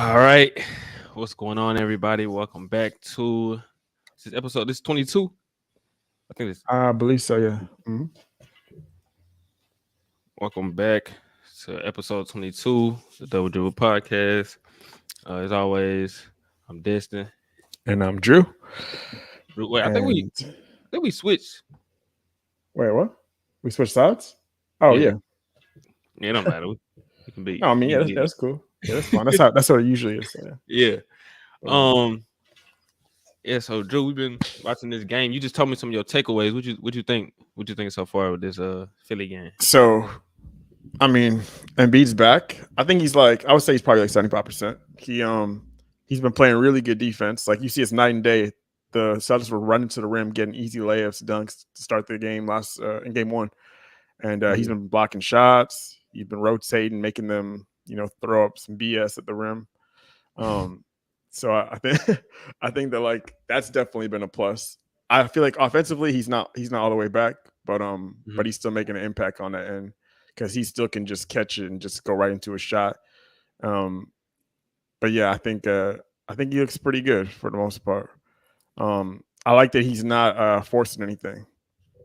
All right. What's going on, everybody? Welcome back to this episode. This is 22. I think it's I believe so, yeah. welcome back to episode 22, the Double Dribble Podcast. As always, I'm Destin. And I'm Drew. Wait, And I think we switched. wait, what? We switched sides? Oh Yeah. yeah. Yeah, it don't matter. We can be No, I mean, yeah, easy. that's cool. Yeah, that's fine. That's what it usually is. So, yeah. Yeah. Um, Yeah, so Drew, we've been watching this game. You just told me some of your takeaways. What you think? What you think so far with this Philly game? so I mean, Embiid's back. I think I would say he's probably like 75%. He's been playing really good defense. Like you see it's night and day. The Celtics were running to the rim, getting easy layups, dunks to start the game in game one. And he's been blocking shots. He's been rotating, making them, throw up some BS at the rim. So I think I think that like that's definitely been a plus. I feel like offensively he's not all the way back, but he's still making an impact on that end because he still can just catch it and just go right into a shot. But yeah, I think he looks pretty good for the most part. I like that he's not forcing anything.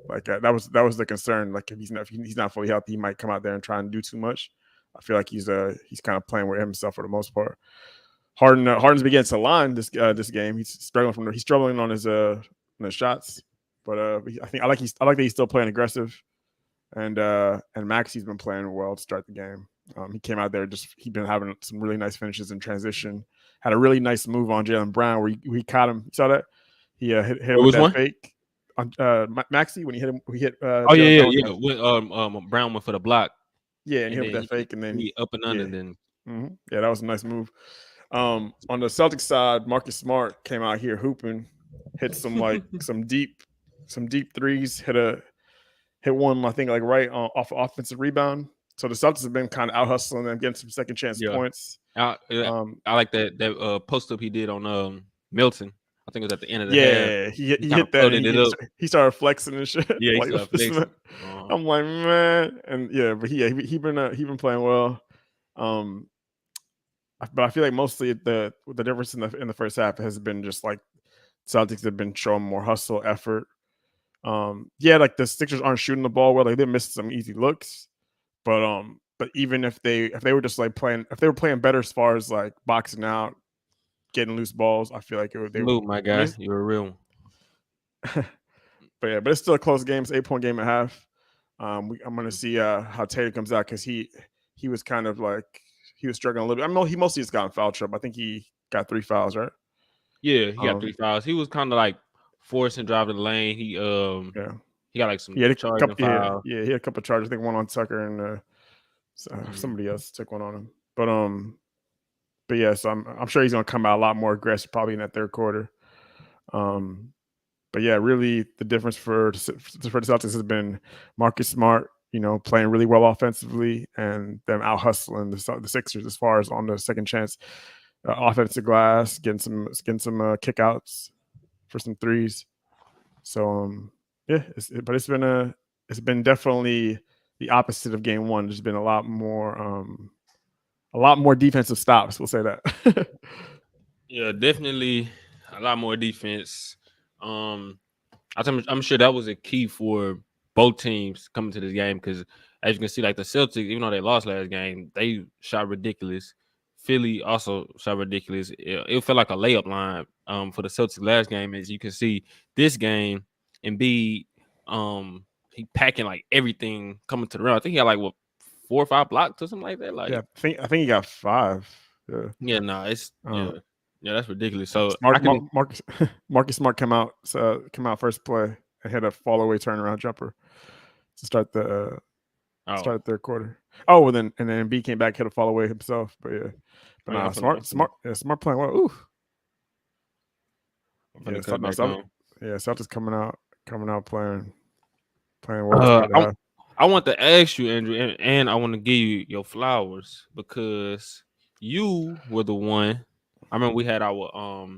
Like that was the concern. Like if he's not fully healthy, he might come out there and try and do too much. I feel like he's kind of playing with himself for the most part. Harden's begins to line this game. He's struggling on his shots, but I like that he's still playing aggressive, and Maxi's been playing well to start the game. He came out there he's been having some really nice finishes in transition. Had a really nice move on Jaylen Brown where he caught him. You saw that? He hit him with that fake on Maxi when he hit him. He hit. Yeah. When Brown went for the block. Yeah, and he hit with that fake, and then he up and under. Then yeah, that was a nice move. On the Celtics side, Marcus Smart came out here hooping, hit some deep threes, hit one I think like right off offensive rebound. So the Celtics have been kind of out hustling them, getting some second chance points. I like that post up he did on Milton. I think it was at the end of the half. Yeah, he hit that. He started flexing and shit. Yeah, he started flexing. I'm like, man, and yeah, but he been playing well. But I feel like mostly the difference in the first half has been just like Celtics have been showing more hustle, effort. Yeah, like the Sixers aren't shooting the ball well. Like they missed some easy looks, but even if they were just like playing, if they were playing better as far as like boxing out, getting loose balls, I feel like they would. My guy, you're a real one. But it's still a close game. It's 8-point game at half. I'm gonna see how Tatum comes out because he was kind of like. He was struggling a little bit. I mean, he mostly just got in foul trouble. I think he got 3 fouls, right? Yeah, he got 3 fouls. He was kind of like forcing drive to the lane. He got like some charging fouls. Yeah, he had a couple of charges. I think one on Tucker and somebody else took one on him. But yeah, so I'm sure he's gonna come out a lot more aggressive probably in that third quarter. But yeah, really the difference for the Celtics has been Marcus Smart, playing really well offensively and them out hustling the Sixers as far as on the second chance offensive glass, getting some kickouts for some threes. So yeah, it's been definitely the opposite of game one. There's been a lot more defensive stops. We'll say that. Yeah, definitely a lot more defense. I'm sure that was a key for both teams coming to this game because, as you can see, like the Celtics, even though they lost last game, they shot ridiculous. Philly also shot ridiculous. It felt like a layup line for the Celtics last game. As you can see, this game, Embiid, he packing like everything coming to the rim. I think he had like 4 or 5 blocks or something like that. Like yeah, I think he got 5. Yeah, no, it's yeah, that's ridiculous. So Marcus Smart came out first play and hit a fall away turnaround jumper to start the third quarter. Oh, and then Embiid came back, hit a fall away himself. But yeah, Smart playing well. Ooh, Celtics coming out playing well. I want to ask you, Andrew, and I want to give you your flowers because you were the one. I remember we had our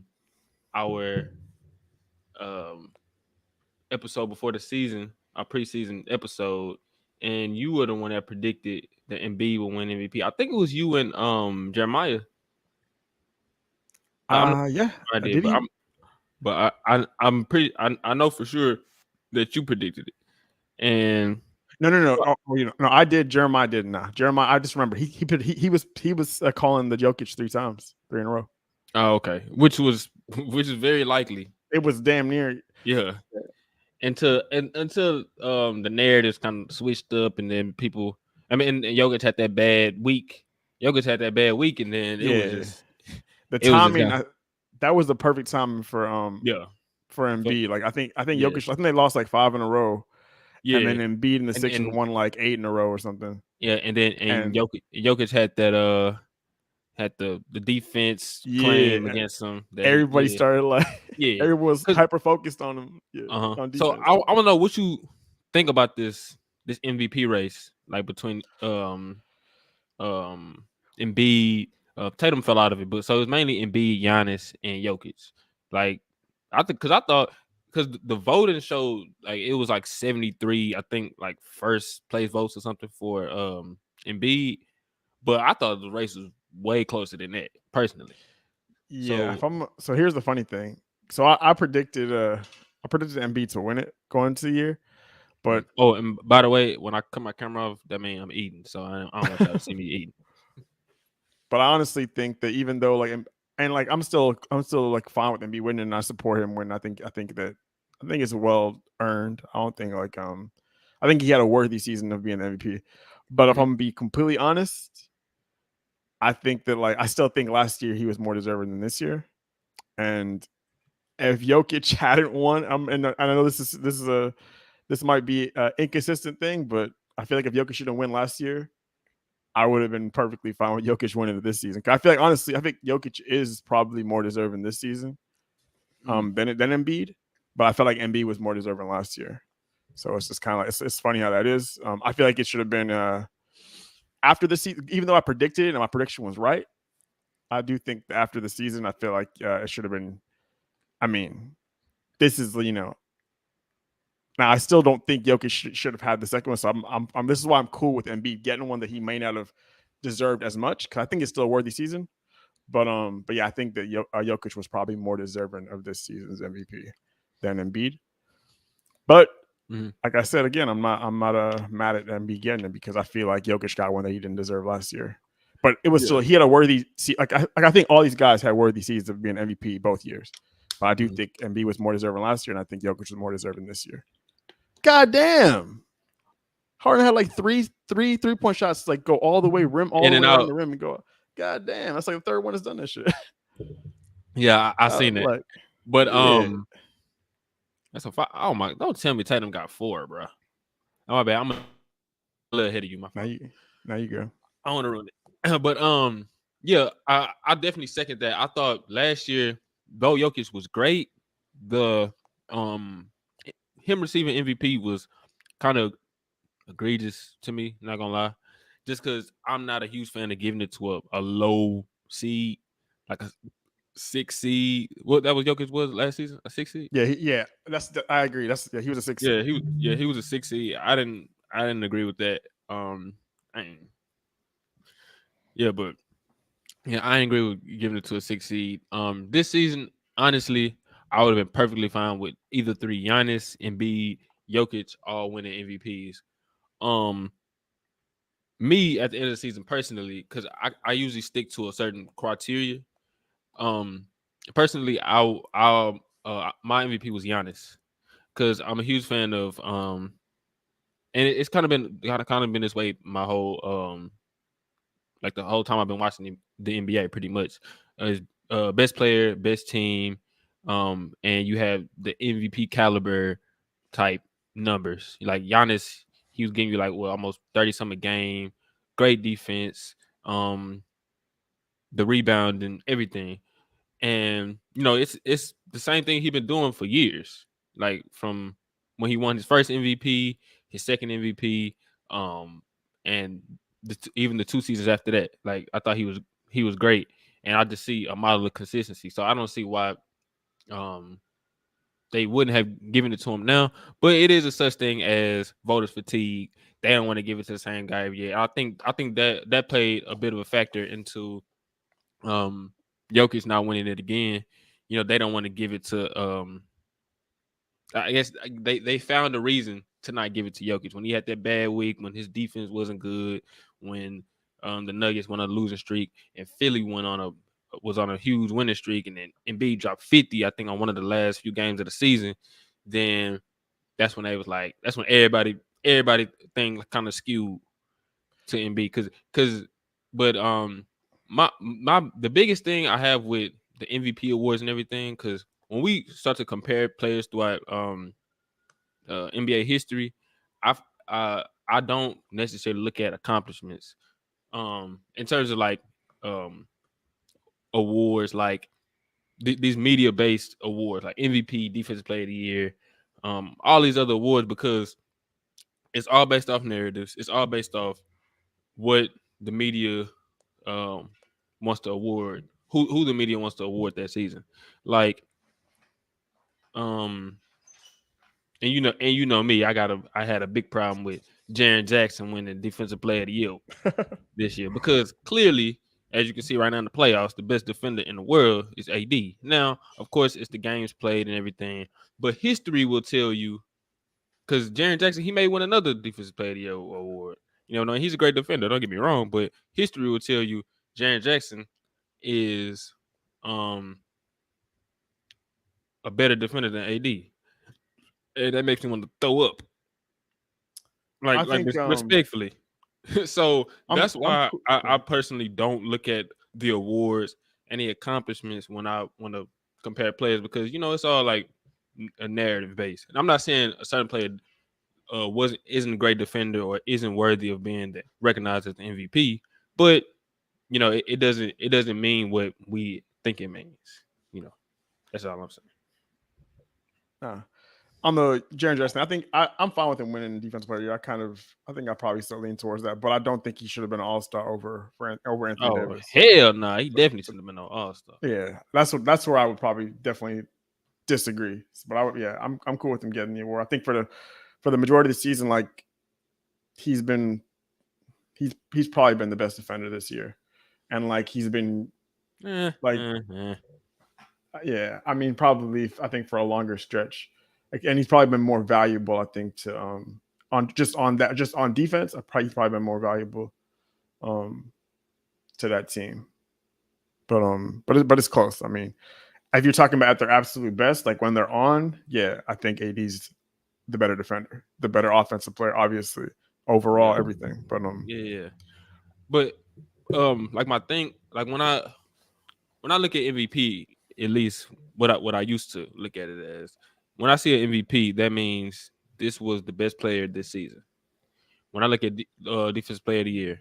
episode before the season, our preseason episode, and you were the one that predicted that Embiid would win MVP. I think it was you and Jeremiah. I'm not Yeah. sure I did, Did he? but I'm pretty. I know for sure that you predicted it, and No, no, no. Oh, no, I did. Jeremiah did not. Jeremiah, I just remember he was calling the Jokic 3 times, 3 in a row. oh, okay, which is very likely. It was damn near. Yeah, until the narratives kind of switched up, and then people. I mean, and Jokic had that bad week. Jokic had that bad week, and then Yeah, the it was just timing. gone. That was the perfect timing Yeah, for so, Embiid. Like I think yeah, Jokic. I think they lost like 5 in a row, and yeah, then Embiid and the Sixers and won like 8 in a row or something. yeah, and And Jokic had that had the defense yeah, claim against him that he everybody started like yeah everyone was because hyper focused on him. Yeah, on so defense. I want to know what you think about this MVP race like between um Embiid. Tatum fell out of it, but so it's mainly Embiid, Giannis, and Jokic. Like I think because the voting showed like it was like 73, I think like first place votes or something for Embiid, but I thought the race was way closer than that personally. Yeah, So if I'm so here's the funny thing. So I predicted Embiid to win it going into the year, but oh, and by the way, when I cut my camera off, that means I'm eating, so I don't want y'all to see me eating. but I honestly think that even though and like I'm still like fine with Embiid winning and I support him when I think it's well earned. I don't think I think he had a worthy season of being MVP. But if Mm-hmm. I'm gonna be completely honest, I think that I still think last year he was more deserving than this year. And if Jokic hadn't won, and I know this might be an inconsistent thing, but I feel like if Jokic didn't win last year, I would have been perfectly fine with Jokic winning this season. I feel like honestly, I think Jokic is probably more deserving this season Mm-hmm. than Embiid, but I felt like Embiid was more deserving last year. So it's just kind of like it's funny how that is. I feel like it should have been after the season, even though I predicted it and my prediction was right. I do think after the season, I feel like it should have been. I mean, this is now I still don't think Jokic should have had the second one. So this is why I'm cool with Embiid getting one that he may not have deserved as much because I think it's still a worthy season. But yeah, I think that Jokic was probably more deserving of this season's MVP than Embiid. But Mm-hmm. like I said again, I'm not mad at Embiid getting it because I feel like Jokic got one that he didn't deserve last year. But it was Yeah. still he had a worthy I think all these guys had worthy seasons of being MVP both years. But I do Mm-hmm. think Embiid was more deserving last year, and I think Jokic was more deserving this year. God damn. Harden had like three-point shots like go all the way all In the and way around out. the rim and go. God damn, that's like the third one has done that shit. Yeah, I seen that. Like, But yeah. that's a five. Oh my! Don't tell me Tatum got 4, bro. Oh my bad. I'm a little ahead of you. My Now fault. you go. I want to ruin it. But yeah, I definitely second that. I thought last year, though Jokic was great, the um him receiving MVP was kind of egregious to me. Not gonna lie, just because I'm not a huge fan of giving it to a low seed, like a 6 seed. What that was Jokic was last season, a 6 seed. Yeah. I agree. He was a 6 seed. He was a 6 seed. I didn't agree with that. I ain't- yeah, but yeah, I ain't agree with giving it to a 6 seed. This season, honestly, I would have been perfectly fine with either three: Giannis, Embiid, Jokic, all winning MVPs. Um, Me at the end of the season personally, because I usually stick to a certain criteria. Um, Personally, I my MVP was Giannis because I'm a huge fan of and it's kind of been this way my whole like the whole time I've been watching the NBA pretty much. Best player, best team, and you have the MVP caliber type numbers. Like Giannis, he was giving you like almost 30 something a game, great defense, um, the rebound and everything. And it's the same thing he's been doing for years. Like from when he won his first MVP, his second MVP, and even the 2 seasons after that. Like I thought he was great, and I just see a model of consistency. So I don't see why um they wouldn't have given it to him now. But it is a such thing as voters fatigue. They don't want to give it to the same guy every year. I think that played a bit of a factor into um Jokic not winning it again, they don't want to give it to I guess they found a reason to not give it to Jokic when he had that bad week, when his defense wasn't good, when the Nuggets went on a losing streak, and Philly was on a huge winning streak, and then Embiid dropped 50, I think, on one of the last few games of the season. Then that's when everybody thing kind of skewed to Embiid but my the biggest thing I have with the MVP awards and everything, because when we start to compare players throughout NBA history, I I don't necessarily look at accomplishments in terms of like um awards, like these media based awards like MVP, Defensive Player of the Year, all these other awards, because it's all based off narratives. It's all based off what the media um wants to award, who the media wants to award that season. Like um and me, I had a big problem with Jaren Jackson winning Defensive Player of the Year this year, because clearly, as you can see right now in the playoffs, the best defender in the world is AD. Now, of course, it's the games played and everything, but history will tell you, because Jaren Jackson, he may win another Defensive Player of the Year award. No, he's a great defender. Don't get me wrong, but history will tell you Jaren Jackson is um a better defender than AD, and that makes me want to throw up, I think respectfully. So that's I'm why cool. I personally don't look at the awards and the accomplishments when I want to compare players, because it's all like a narrative based. And I'm not saying a certain player isn't a great defender or isn't worthy of being recognized as the MVP, but it doesn't mean what we think it means. That's all I'm saying. On the Jaren Jackson, I think I'm fine with him winning Defensive Player of the Year. I think I probably still lean towards that, but I don't think he should have been an All Star over Anthony Oh Davis. hell no, he definitely should have been an All Star. Yeah, that's where I would probably definitely disagree. But I'm cool with him getting the award. I think for the majority of the season, like he's probably been the best defender this year, and like he's been yeah, I mean probably I think for a longer stretch, and he's probably been more valuable. I think to on defense, he's probably been more valuable to that team. But it's close. I mean, if you're talking about at their absolute best, like when they're on, yeah, I think AD's the better defender, the better offensive player, obviously, overall, everything. But yeah. But like my thing, like when I look at MVP, at least what I used to look at it as, when I see an MVP, that means this was the best player this season. When I look at Defensive Player of the Year,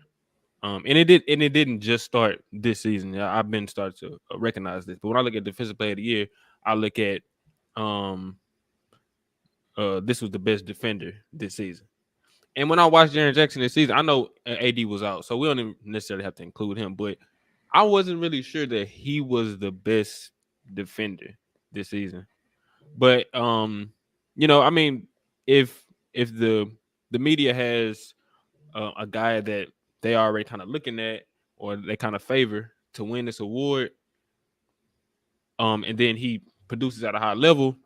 and it didn't just start this season. I've been starting to recognize this. But when I look at Defensive Player of the Year, I look at this was the best defender this season. And when I watched Jaren Jackson this season, I know AD was out, so we don't even necessarily have to include him. But I wasn't really sure that he was the best defender this season. But I mean, if the media has a guy that they already kind of looking at or they kind of favor to win this award, and then he produces at a high level,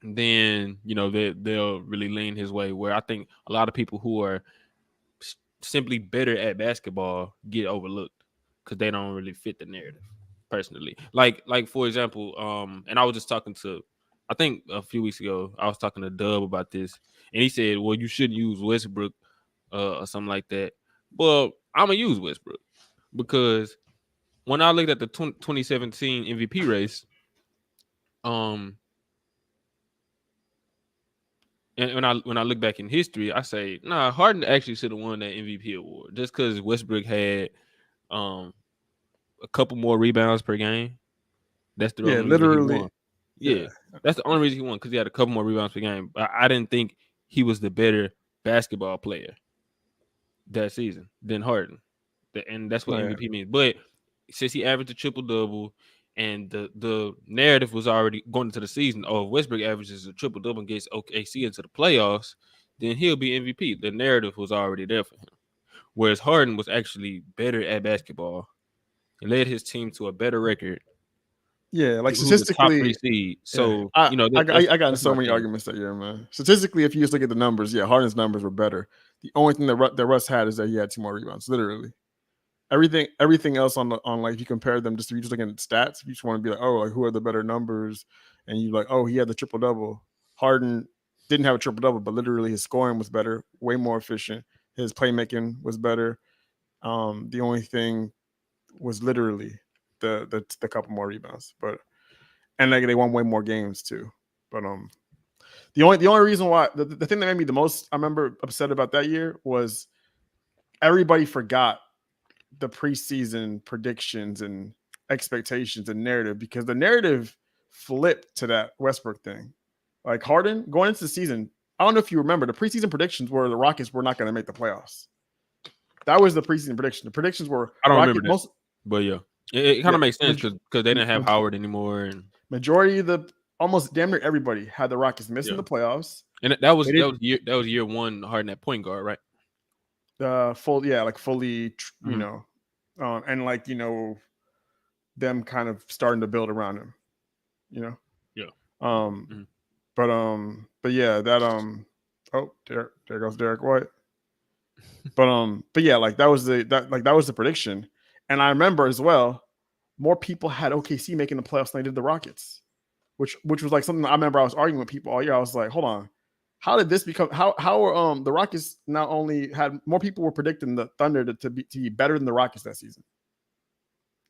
then they'll really lean his way. Where I think a lot of people who are simply better at basketball get overlooked because they don't really fit the narrative. Personally, like for example, and I was just talking to, I think a few weeks ago, I was talking to Dub about this, and he said, "Well, you shouldn't use Westbrook or something like that." Well, I'm gonna use Westbrook because when I looked at the 2017 MVP race, and when I look back in history, I say, nah, Harden actually should have won that MVP award just because Westbrook had a couple more rebounds per game. That's the only reason he won. Yeah, that's the only reason he won, because he had a couple more rebounds per game. But I didn't think he was the better basketball player that season than Harden, and that's what MVP means. But since he averaged a triple double, and the narrative was already going into the season, oh, if Westbrook averages a triple double and gets OKC into the playoffs, then he'll be MVP. The narrative was already there for him. Whereas Harden was actually better at basketball He led his team to a better record. Yeah, like Who's the top three statistically, seed? yeah. So I you know I, that's I got in that's so my many thing. arguments that year, man. Statistically, if you just look at the numbers, yeah, Harden's numbers were better. The only thing that Russ had is that he had 2 more rebounds. Literally, everything else on like if you compare them, just if you just looking at stats, if you just want to be like, oh, like who are the better numbers, and you like, oh, he had the triple double. Harden didn't have a triple double, but literally his scoring was better, way more efficient. His playmaking was better. The only thing was literally the couple more rebounds, but and like they won way more games too. But the only reason why the thing that made me the most I remember upset about that year was everybody forgot the preseason predictions and expectations and narrative because the narrative flipped to that Westbrook thing. Like Harden going into the season, I don't know if you remember the preseason predictions were the Rockets were not going to make the playoffs. That was the preseason prediction. The predictions were I don't remember Rockets that, most but yeah, it kind yeah of makes sense because they didn't have maj- Howard anymore, and majority of the almost damn near everybody had the Rockets missing yeah, the playoffs. and that They was didn't year one Harden at point guard, right? fully, Mm-hmm. and like them kind of starting to build around him, you Yeah. know. Mm-hmm. But yeah, that oh, there goes Derek White. But yeah, like that was the prediction, and I remember as well, more people had OKC making the playoffs than they did the Rockets, which was like something I remember I was arguing with people all year. I was like, hold on, how did this become? How are the Rockets not only had more people were predicting the Thunder to be better than the Rockets that season?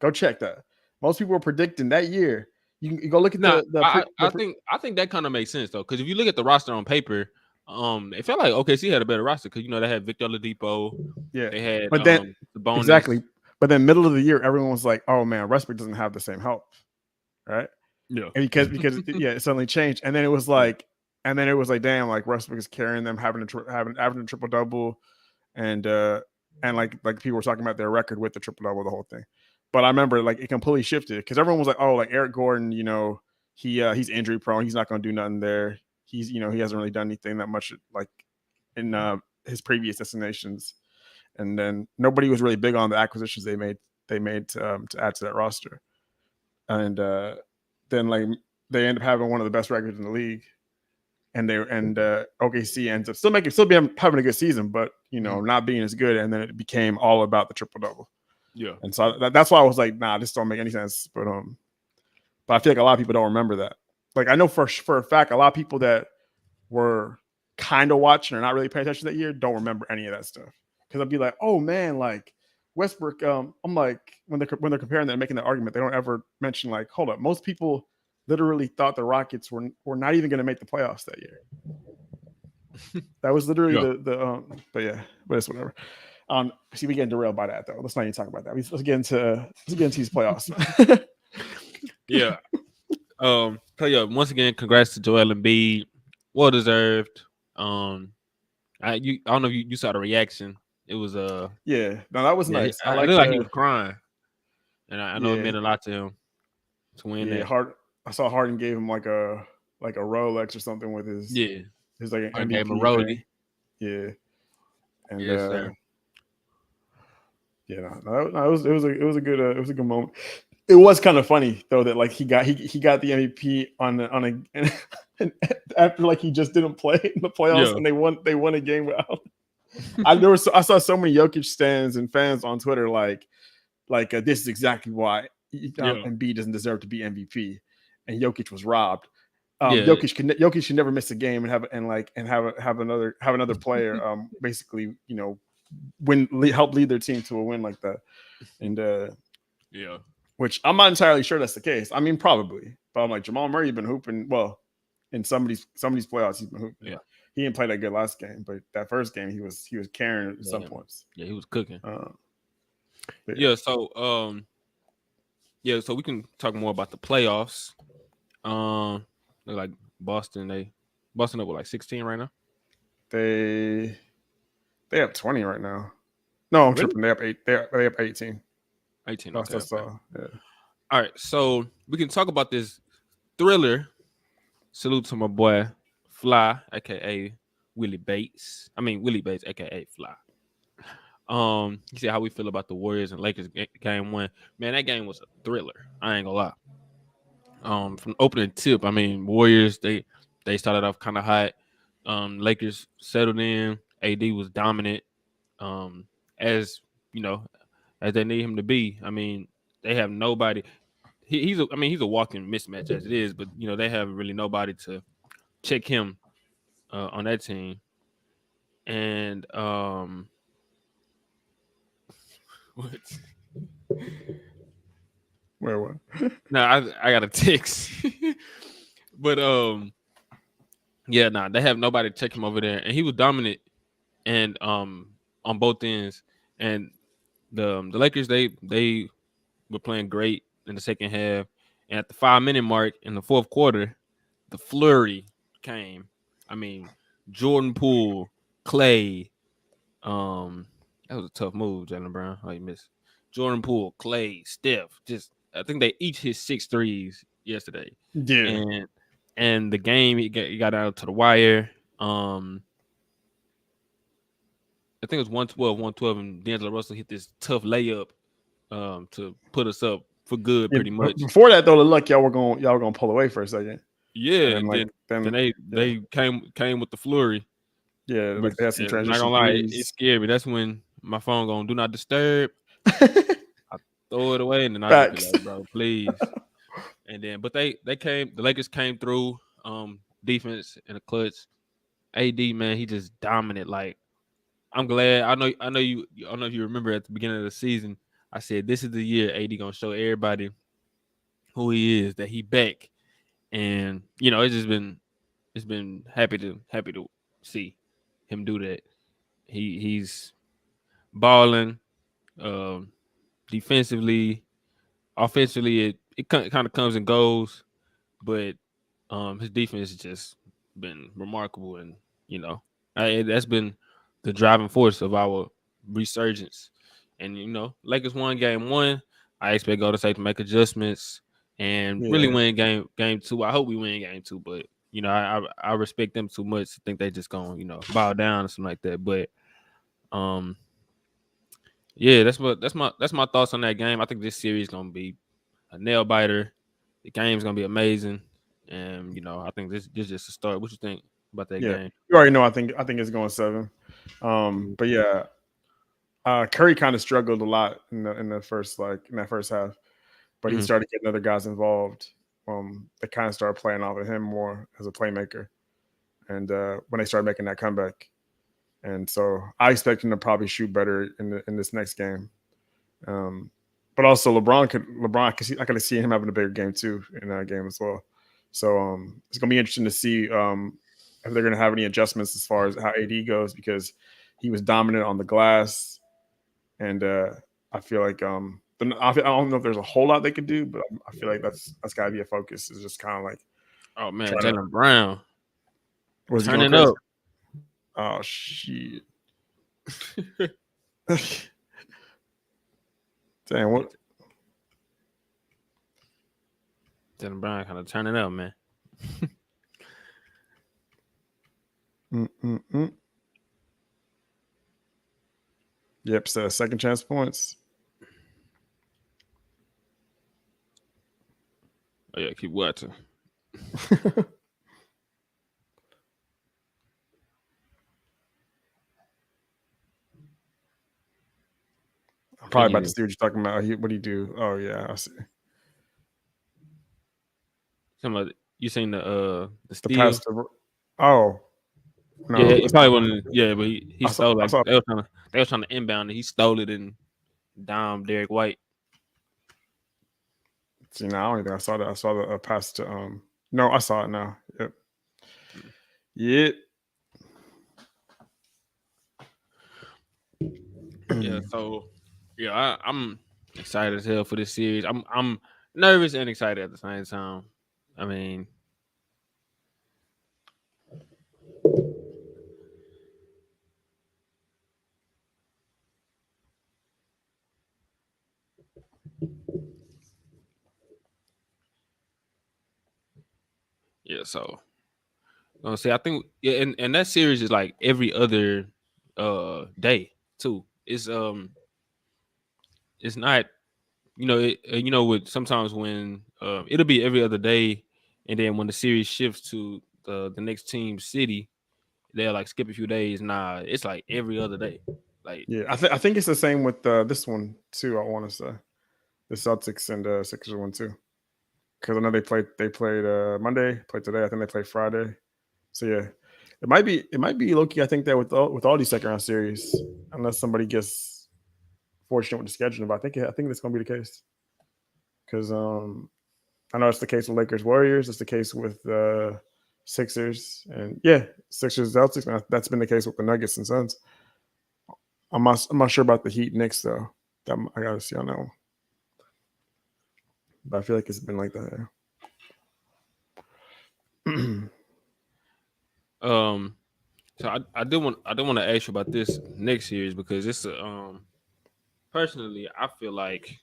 Go check that. Most people were predicting that year. You go look at Now, I the think that kind of makes sense though, because if you look at the roster on paper, it felt like OKC had a better roster because they had Victor Oladipo, yeah, they had but then Sabonis. exactly. But then middle of the year, everyone was like, "Oh man, Westbrook doesn't have the same help, right?" Yeah, And because yeah, it suddenly changed, and then yeah, it was like, damn, like Westbrook is carrying them, having a triple double, and like people were talking about their record with the triple double, the whole thing. But I remember like it completely shifted because everyone was like, oh, like Eric Gordon, he's injury prone, he's not going to do nothing there. He hasn't really done anything that much like in his previous destinations, and then nobody was really big on the acquisitions they made to add to that roster, and then like they end up having one of the best records in the league, and OKC ends up having a good season, but not being as good, and then it became all about the triple double, yeah. and so that's why I was like, nah, this don't make any sense, but I feel like a lot of people don't remember that. Like I know for a fact, a lot of people that were kind of watching or not really paying attention that year don't remember any of that stuff because I'd be like, oh man, like Westbrook. I'm like when they're comparing that and making that argument, they don't ever mention like, hold up, most people literally thought the Rockets were not even going to make the playoffs that year. That was literally Yeah. but yeah, but it's whatever. See, we getting derailed by that though. Let's not even talk about that. Let's get into these playoffs. Yeah. So yeah, once again, congrats to Joel Embiid. Well deserved. I don't know if you saw the reaction. It was Yeah, no, that was yeah, nice. I it like looked like he was crying, and I know it yeah, meant a lot to him to win yeah. that. I saw Harden gave him like a Rolex or something with Yeah, his like an I gave him a MVP thing. Roly. Yeah, and Yes, sir. yeah, no, it was a good moment. It was kind of funny though that like he got the MVP on a after like he just didn't play in the playoffs Yeah, and they won a game without. I saw so many Jokic stands and fans on Twitter like this is exactly why yeah, Embiid doesn't deserve to be MVP, and Jokic was robbed. yeah, Jokic should never miss a game and have another player basically help lead their team to a win like that, and yeah, which I'm not entirely sure that's the case. I mean, probably, but I'm like Jamal Murray been hooping well in some of these playoffs. He's been hooping. yeah, He didn't play that good last game, but that first game he was carrying at some yeah. points. Yeah, he was cooking. Yeah. Yeah, so we can talk more about the playoffs. They're like Boston up with like 16 right now. They have 20 right now. No, I'm Really? tripping. They have 8. They have 18. 18. That's Okay, that's okay. yeah. All right, so we can talk about this thriller. Salute to my boy Fly, aka Willie Bates. Willie Bates, aka Fly. He said how we feel about the Warriors and Lakers game one. Man, that game was a thriller. I ain't gonna lie. From opening tip, I mean, Warriors they started off kind of hot. Lakers settled in. AD was dominant. Um, as you know, as they need him to be. I mean, they have nobody. He's a walking mismatch as it is, but they have really nobody to check him on that team. And what? Where what? No, I got a text, but yeah, nah, they have nobody to check him over there, and he was dominant and on both ends. And the Lakers they were playing great in the second half, and at the 5 minute mark in the fourth quarter, the flurry came. I mean, Jordan Poole, Clay, that was a tough move, Jalen Brown. Oh, you missed. Jordan Poole, Clay, Steph. Just I think they each hit 6 threes yesterday, Yeah. and the game it got out to the wire. I think it was 112, and D'Angelo Russell hit this tough layup to put us up for good, Yeah, pretty much. before that though, it looked like y'all were gonna pull away for a second. Yeah, And and then yeah. they came with the flurry. Yeah, like Which, they had some not transition gonna lie, it threes. scared me. That's when my phone going do not disturb. I throw it away, and then I just be Facts. like, bro, please. And then, but the Lakers came through, defense in the clutch. AD, man, he just dominant. Like, I'm glad. I know you. I don't know if you remember at the beginning of the season, I said this is the year AD gonna show everybody who he is, that he back. And it's been happy to see him do that. He's balling, um, defensively, offensively. It kind of comes and goes, but his defense has just been remarkable, and that's been the driving force of our resurgence. And Lakers won game one. I expect Golden State to make adjustments and really Yeah. win game two. I hope we win game two, but I respect them too much to think they just gonna bow down or something like that. But um yeah, that's my thoughts on that game. I think this series gonna be a nail biter. The game's gonna be amazing, and I think this just a start. What you think about that Yeah. game? You already know I think it's going 7. Mhm. But yeah, Curry kind of struggled a lot in the first in that first half, but he Mhm. started getting other guys involved. They kind of started playing off of him more as a playmaker, and when they started making that comeback, and so I expect him to probably shoot better in this next game. Um, but also I could see him having a bigger game too in that game as well. So it's gonna be interesting to see if they're gonna have any adjustments as far as how AD goes, because he was dominant on the glass, and I feel like I don't know if there's a whole lot they could do, but I feel like that's gotta be a focus. Is just kind of like Oh man, trying to Jalen Brown was he going turning crazy? up. Oh shit! Damn, what? Jalen Brown kind of turning up, man. Mm-mm-mm. Yep, so second chance points. Oh yeah, keep watching. I'm Can probably about to you? see what you're talking about. What do you do? Oh yeah, I see. Somebody, you seen the The steal? pass to. Oh Yeah, no, it probably wasn't. Yeah, but he I saw. stole I like saw. they was trying to inbound it. He stole it and down Derek White. See, now I don't think I saw that. I saw the pass to. No, I saw it now. Yep. Yep. Yeah, so yeah, I'm excited as hell for this series. I'm nervous and excited at the same time. I mean, yeah. So I think yeah, and that series is like every other day too. it's it's not with sometimes when it'll be every other day, and then when the series shifts to the next team's city, they'll like skip a few days. Nah, it's like every other day. Like Yeah, I think it's the same with this one too. I want to say the Celtics and Sixers one too, because I know they played Monday, played today. I think they played Friday. So yeah, it might be low key. I think that with all these second round series, unless somebody gets fortunate with the scheduling, but I think that's going to be the case because I know it's the case with Lakers Warriors. It's the case with Sixers and yeah, Sixers Celtics. Man, that's been the case with the Nuggets and Suns. I'm not sure about the Heat Knicks though. I gotta see on that one, but I feel like it's been like that. Yeah. um, so I do want to ask you about this next series because it's personally I feel like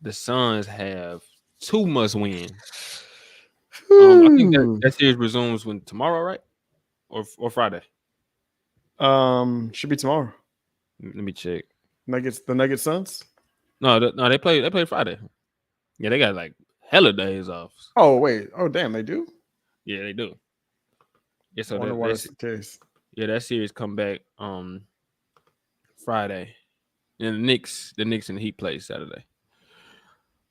the Suns have too much wins. I think that series resumes when tomorrow, right? Or Friday. Should be tomorrow. Let me check. The Nuggets Suns. No, they play Friday. Yeah, they got like hella days off. Oh wait. Oh damn, they do. Yeah, they do. Yeah, I so wonder why that's the case. that series come back Friday. And the Knicks and the Heat play Saturday.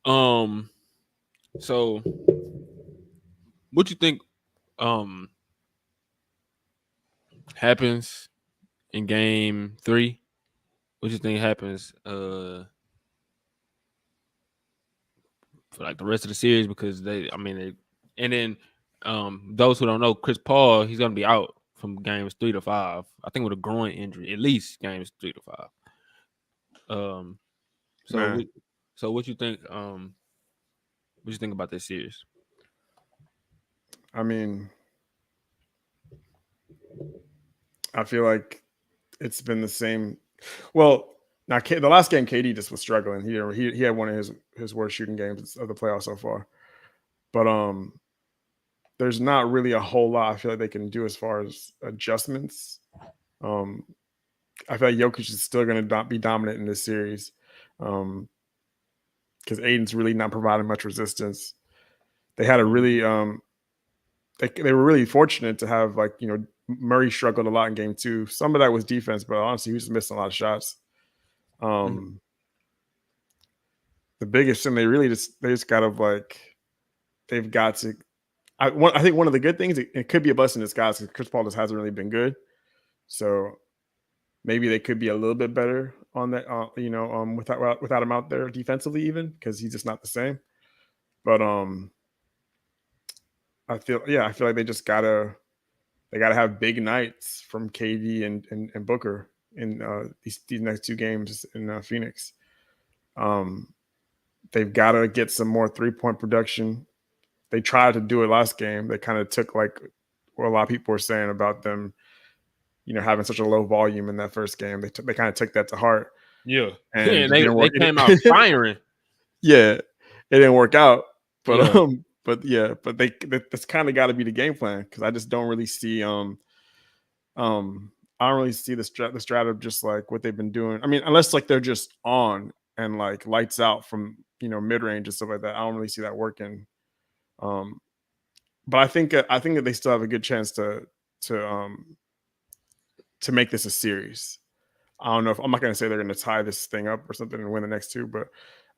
Um, so what you think um happens in game 3? What you think happens for like the rest of the series? Because and then those who don't know, Chris Paul, he's gonna be out from games 3 to 5. I think with a groin injury, at least games 3 to 5. Um, so Man, what, so what you think about this series? I mean, I feel like it's been the same. Well, now the last game, KD just was struggling. He had one of his worst shooting games of the playoffs so far. But there's not really a whole lot I feel like they can do as far as adjustments. Um, I feel like Jokic is still going to be dominant in this series because Aiden's really not providing much resistance. They had a really they were really fortunate to have Murray struggled a lot in game 2. Some of that was defense, but honestly, he was missing a lot of shots. Mhm. The biggest thing they just got to they've got to. I think one of the good things it could be a blessing in disguise because Chris Paul just hasn't really been good, so maybe they could be a little bit better on that. Without him out there defensively, even because he's just not the same. But I feel like they gotta have big nights from KD and Booker in these next 2 games in Phoenix. They've got to get some more 3-point production. They tried to do it last game. They kind of took what a lot of people were saying about them, having such a low volume in that first game. They kind of took that to heart. Yeah, And and it didn't they work. came out firing. Yeah, it didn't work out. But Yeah, that's kind of got to be the game plan because I just don't really see I don't really see the strat of just like what they've been doing. I mean, unless they're just on and lights out from mid range and stuff like that. I don't really see that working. But I think that they still have a good chance to um to make this a series. I don't know if I'm not going to say they're going to tie this thing up or something and win the next 2, but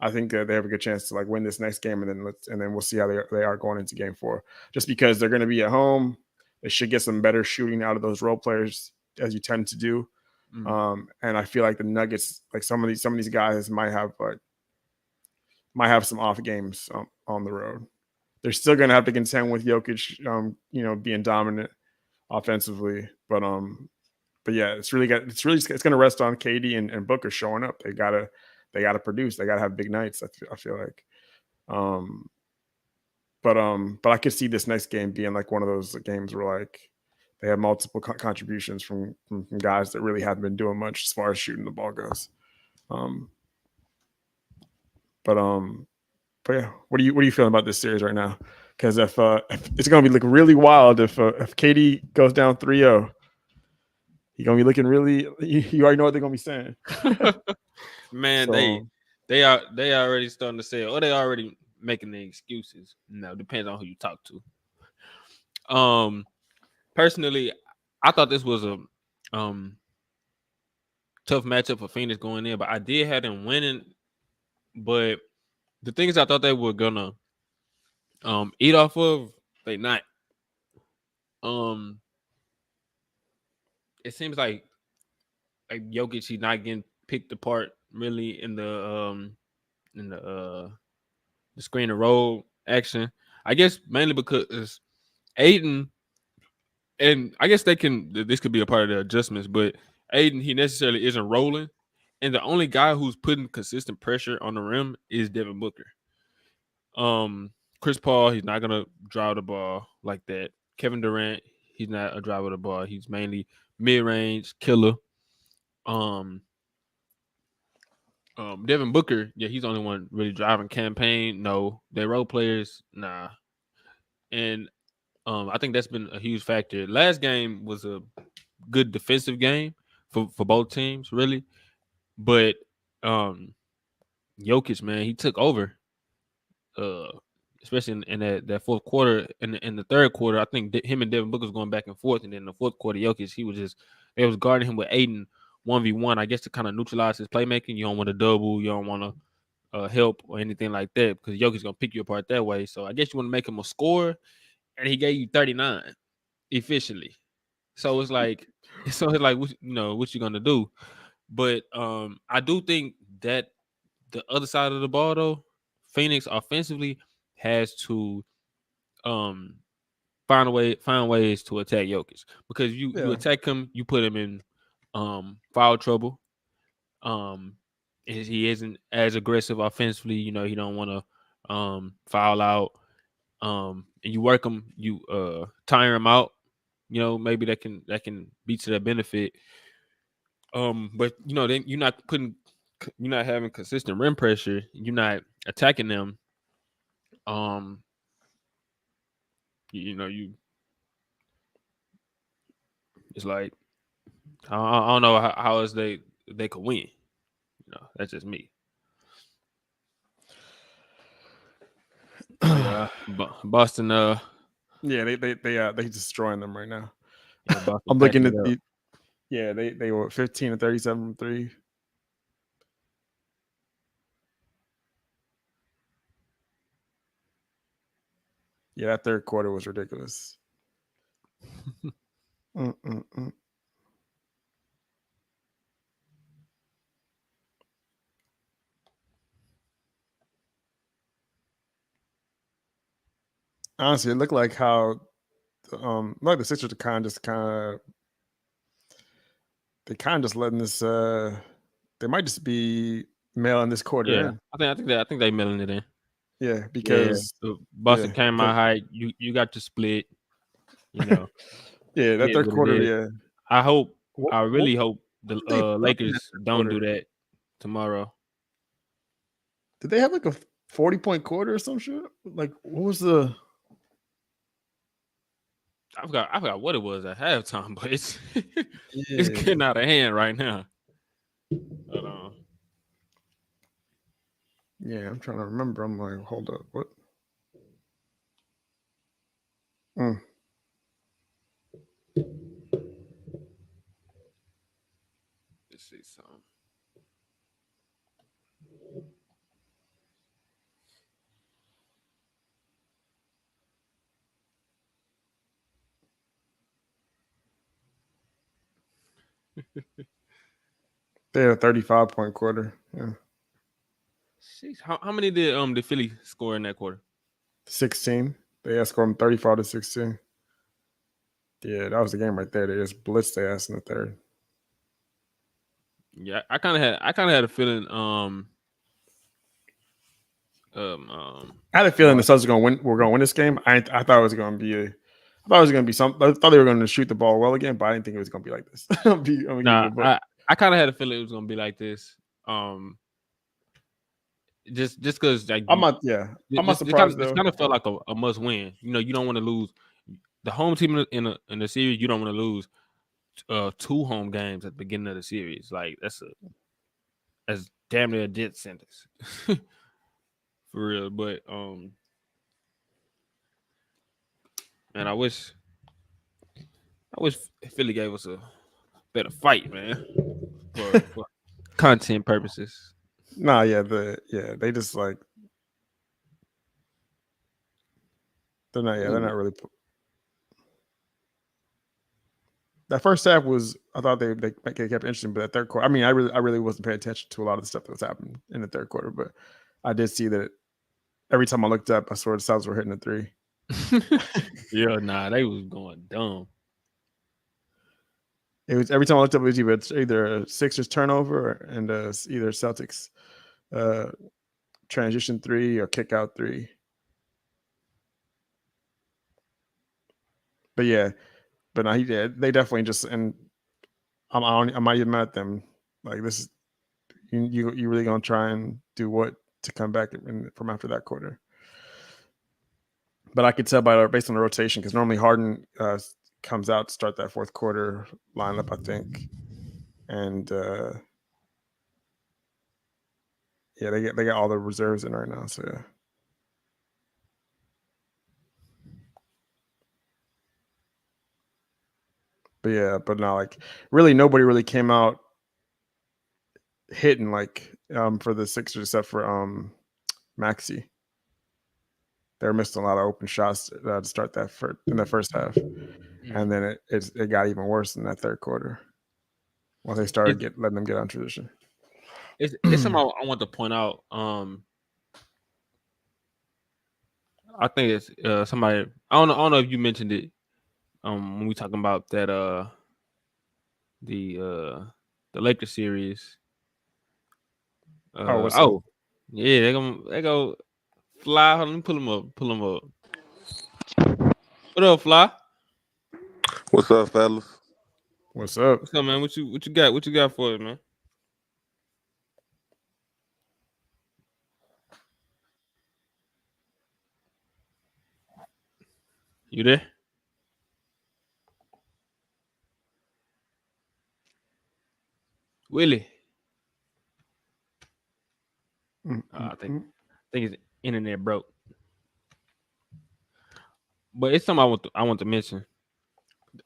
I think that they have a good chance to win this next game and then we'll see how they are going into game 4. Just because they're going to be at home, they should get some better shooting out of those role players as you tend to do. And I feel like the Nuggets, some of these guys might have some off games on the road. They're still going to have to contend with Jokic, being dominant offensively, but yeah, it's going to rest on KD and Booker showing up. They gotta produce. They gotta have big nights. I feel like, but I could see this next game being one of those games where they have multiple contributions from guys that really haven't been doing much as far as shooting the ball goes. But yeah, what are you feeling about this series right now? Because if it's going to be really wild if KD goes down 3-0. He gonna be looking really. You already know what they're gonna be saying. Man, So they already starting to say, or they already making the excuses. No, depends on who you talk to. Personally, I thought this was a tough matchup for Phoenix going in, but I did have them winning. But the things I thought they were gonna eat off of, they not. Um, it seems like Jokic, he's not getting picked apart really in the screen and roll action. I guess mainly because Aiden, and I guess they can. This could be a part of the adjustments, but Aiden, he necessarily isn't rolling, and the only guy who's putting consistent pressure on the rim is Devin Booker. Chris Paul, he's not gonna drive the ball like that. Kevin Durant, he's not a driver of the ball. He's mainly mid range killer. Um, Devin Booker, yeah, he's the only one really driving campaign. No, they role players, nah. And I think that's been a huge factor. Last game was a good defensive game for both teams, really. But um Jokic, man, he took over. Uh, Especially in that fourth quarter. In the third quarter, I think him and Devin Booker was going back and forth, and then in the fourth quarter, Jokic, they was guarding him with Aiden 1v1. I guess to kind of neutralize his playmaking. You don't want to double, you don't want to help or anything like that because Jokic's gonna pick you apart that way. So I guess you want to make him a scorer, and he gave you 39 efficiently. So it's like, what you gonna do? But I do think that the other side of the ball, though, Phoenix offensively has to um find ways to attack Jokic because you yeah, attack him, you put him in foul trouble. Um, he isn't as aggressive offensively. You know, he don't want to foul out. And you work him, you tire him out. You know, maybe that can be to their benefit. But then you're not having consistent rim pressure. You're not attacking them. Um, you it's like I don't know how else they could win. That's just me. Yeah, Boston. yeah, they destroying them right now. Yeah, Boston I'm packing looking it at up. they were 15 and 37 from three. Yeah, that third quarter was ridiculous. Mm-mm-mm. Honestly, it looked like how like the Sixers are kind of just letting this they might just be mailing this quarter Yeah, in. I think they mailing it in. Yeah, Yeah, because so Boston yeah, came out high. You got to split. You know, yeah, it that is third what it quarter, is. yeah. I What really hope the did they put up in that Lakers third don't do quarter? that tomorrow. Did they have like a 40-point quarter or some shit? Like, what was the? I forgot what it was at halftime, but it's Yeah, getting out of hand right now. But, yeah. I'm trying to remember. I'm like, hold up, what? Mm. let's see some. They had a 35-point quarter. Yeah, Jeez, how many did Philly score in that quarter? 16. They had scored them 35 to 16. Yeah, that was the game right there. They just blitzed their ass in the third. Yeah, I kind of had a feeling. I had a feeling the Celtics were gonna win. We're gonna win this game. I thought it was gonna be I thought it was gonna be some. I thought they were gonna shoot the ball well again, but I didn't think it was gonna be like this. I'm gonna give you Nah, a book. I kind of had a feeling it was gonna be like this. Just because like I'm not. Yeah, I'm not surprised it's though. kind of felt like a must win. You don't want to lose. The home team in the series, you don't want to lose. two home games at the beginning of the series. Like that's damn near a death sentence for real. But man, I wish Philly gave us a better fight, man, for content purposes. Nah, they just like they're not Ooh. really. That first half was I thought they kept it interesting, but that third quarter, I mean, I really wasn't paying attention to a lot of the stuff that was happening in the third quarter, but I did see that every time I looked up, I saw the Celtics were hitting a three. Yeah, nah, they was going dumb. It was every time I looked up, it was either a Sixers turnover and either Celtics uh, transition three or kick out three. But yeah, but no, he did. They definitely just and I'm not even mad at them. Like this is you really gonna try and do what to come back from after that quarter. But I could tell based on the rotation because normally Harden comes out to start that fourth quarter lineup, I think, and yeah, they got all the reserves in right now. So yeah. But yeah, but now like really nobody really came out hitting like for the Sixers except for Maxi. They were missing a lot of open shots to start that in the first half, and then it got even worse in that third quarter once they started letting them get on transition. It's something I want to point out. I think it's somebody. I don't know if you mentioned it. When we talking about that the Lakers series. What's up? Yeah, they go Fly. Hold on, let me pull them up. What up, Fly? What's up, fellas? What's up? What's up, man? What you got? What you got for us, man? You there? Willie. I think his internet broke. But it's something I want to mention.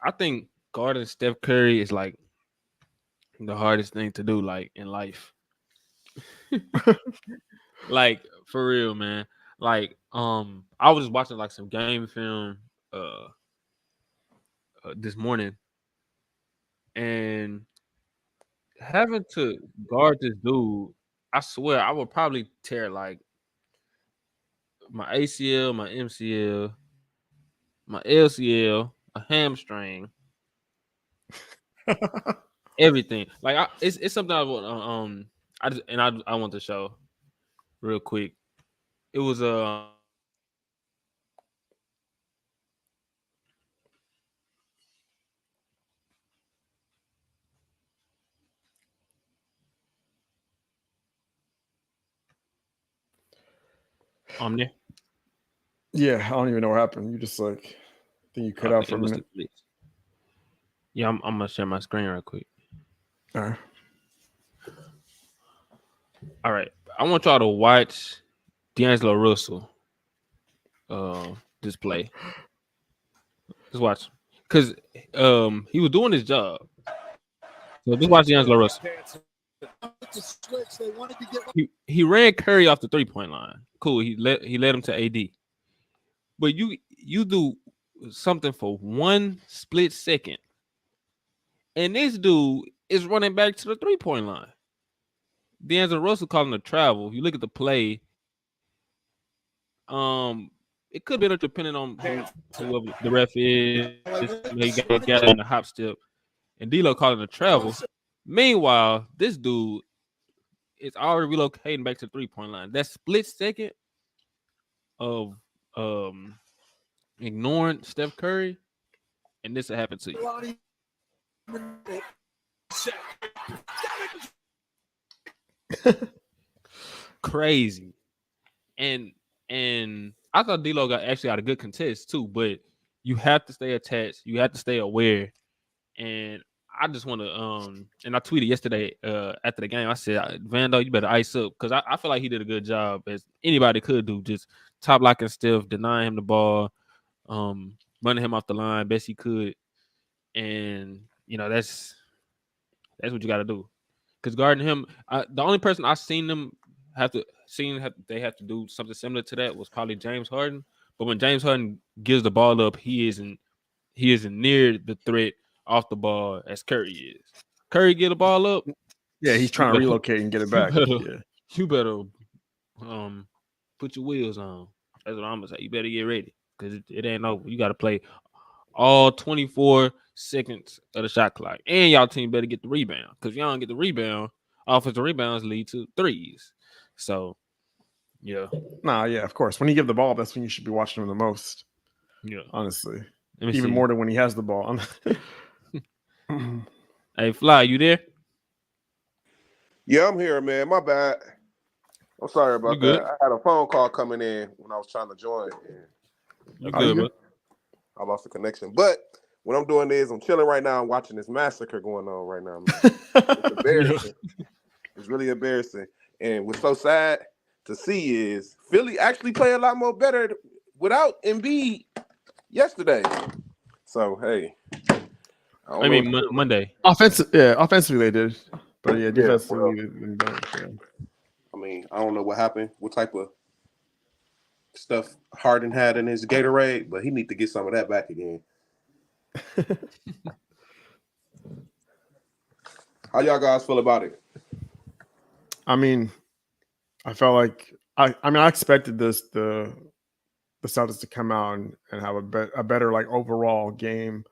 I think guarding Steph Curry is like the hardest thing to do, like in life. Like for real, man. Like I was just watching like some game film this morning, and having to guard this dude, I swear I would probably tear like my ACL, my MCL, my LCL, a hamstring, everything. Like it's something I want. I want to show real quick. It was there. Yeah, I don't even know what happened. You just like I think you cut out Okay, for it a was minute. the blitz. Yeah, I'm gonna share my screen real quick. All right. All right, I want y'all to watch D'Angelo Russell display. Just watch, cause he was doing his job. So just watch D'Angelo Russell. He ran Curry off the 3-point line. Cool. He led him to AD. But you do something for 1 split second, and this dude is running back to the 3-point line. D'Angelo Russell calling a travel. If you look at the play, it could be depending on whoever the ref is. He got in the hop step, and D'Lo calling a travel. Meanwhile, this dude is already relocating back to the 3-point line. That split second of ignoring Steph Curry, and this will happen to you. Crazy. And I thought D'Lo got a good contest too, but you have to stay attached. You have to stay aware. And I just want to and I tweeted yesterday after the game. I said, Vando, you better ice up because I feel like he did a good job as anybody could do. Just top locking Steph, denying him the ball, running him off the line best he could, and that's what you got to do. Because guarding him, the only person I seen them they have to do something similar to that was probably James Harden. But when James Harden gives the ball up, he isn't near the threat off the ball as Curry is. Curry get the ball up. Yeah, he's trying to relocate and get it back. You better put your wheels on. That's what I'm gonna say. You better get ready because it ain't over. You got to play all 24 seconds of the shot clock, and y'all team better get the rebound because y'all don't get the rebound. Offensive rebounds lead to threes. So, yeah. Nah, yeah, of course. When you give the ball, that's when you should be watching him the most. Yeah, honestly, even more than when he has the ball. Hey, Fly, you there? Yeah, I'm here, man. My bad. I'm sorry about that. I had a phone call coming in when I was trying to join. You good, bro? I lost the connection. But what I'm doing is I'm chilling right now and watching this massacre going on right now, man. It's embarrassing. It's really embarrassing. And what's so sad to see is Philly actually play a lot more better without Embiid yesterday. So, hey. Monday. Offensively they did. But yeah, defensively they don't. Yeah. I mean, I don't know what happened, what type of stuff Harden had in his Gatorade, but he need to get some of that back again. How y'all guys feel about it? I mean, I felt like I expected the Celtics to come out and have a better like overall game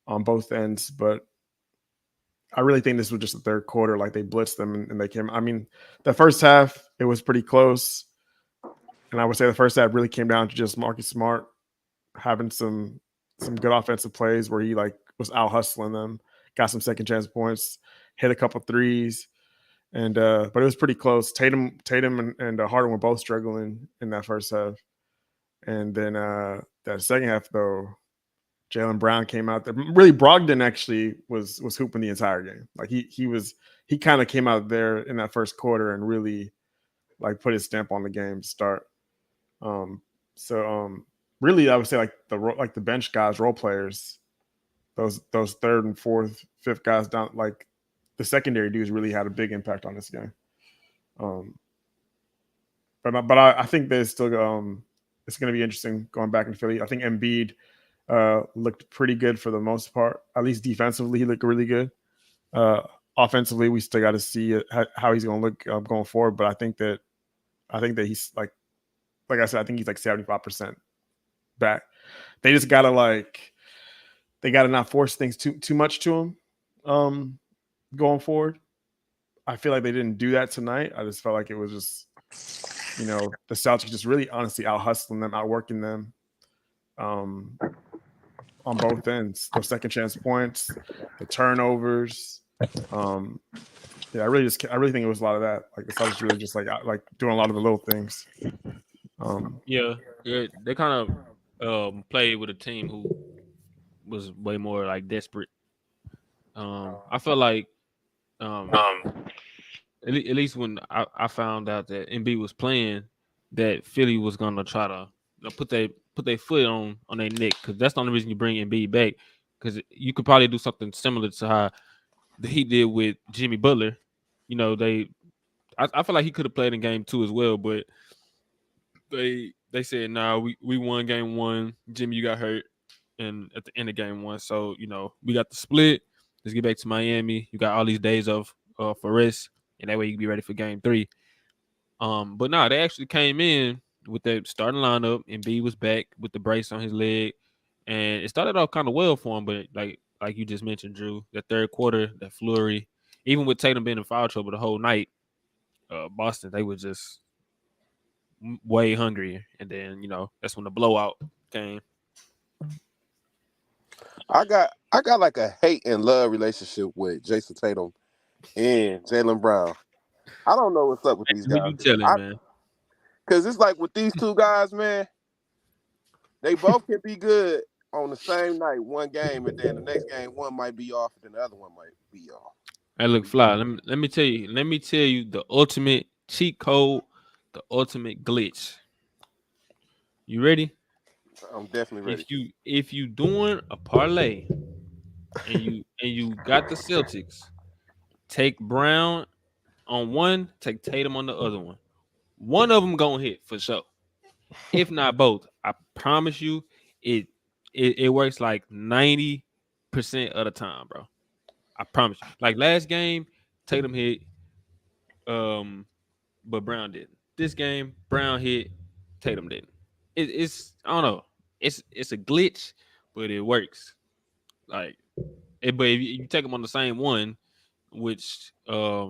on both ends, but I really think this was just the third quarter. Like they blitzed them and they came. I mean, the first half it was pretty close, and I would say the first half really came down to just Marcus Smart having some good offensive plays where he like was out hustling them, got some second chance points, hit a couple threes, and but it was pretty close. Tatum and Harden were both struggling in that first half, and then that second half though. Jaylen Brown came out there. Really, Brogdon actually was hooping the entire game. Like he kind of came out there in that first quarter and really like put his stamp on the game to start. Really, I would say like the bench guys, role players, those third and fourth, fifth guys down, like the secondary dudes really had a big impact on this game. But I think there's still it's going to be interesting going back in Philly. I think Embiid looked pretty good for the most part. At least defensively, he looked really good. Offensively, we still got to see how he's going to look going forward. But I think that he's like I said, I think he's like 75% back. They just gotta not force things too much to him going forward. I feel like they didn't do that tonight. I just felt like it was just the Celtics just really honestly out hustling them, outworking them. On both ends, those second chance points, the turnovers. I really think it was a lot of that. Like the Celtics really just like doing a lot of the little things. They kind of played with a team who was way more like desperate. I felt like at least when I found out that Embiid was playing, that Philly was gonna try to put their foot on their neck because that's the only reason you bring Embiid back, because you could probably do something similar to how the Heat did with Jimmy Butler. I feel like he could have played in game 2 as well, but they said nah, we won game 1. Jimmy, you got hurt, and at the end of game 1, so we got the split. Let's get back to Miami. You got all these days of for rest, and that way you can be ready for game 3. But no, they actually came in with the starting lineup, and B was back with the brace on his leg, and it started off kind of well for him. But like you just mentioned, Drew, the third quarter, that flurry, even with Tatum being in foul trouble the whole night, Boston, they were just way hungrier, and then that's when the blowout came. I got like a hate and love relationship with Jason Tatum and Jaylen Brown. I don't know what's up with these guys. Who you telling, man? Because it's like with these two guys, man, they both can be good on the same night, one game, and then the next game, one might be off, and then the other one might be off. Hey, look, Fly. Let me tell you the ultimate cheat code, the ultimate glitch. You ready? I'm definitely ready. If you doing a parlay and you got the Celtics, take Brown on one, take Tatum on the other one. One of them gonna hit for sure. If not both, I promise you, it works like 90% of the time, bro. I promise you. Like last game, Tatum hit, but Brown didn't. This game, Brown hit, Tatum didn't. It's I don't know. It's a glitch, but it works. Like, but if you take them on the same one, which I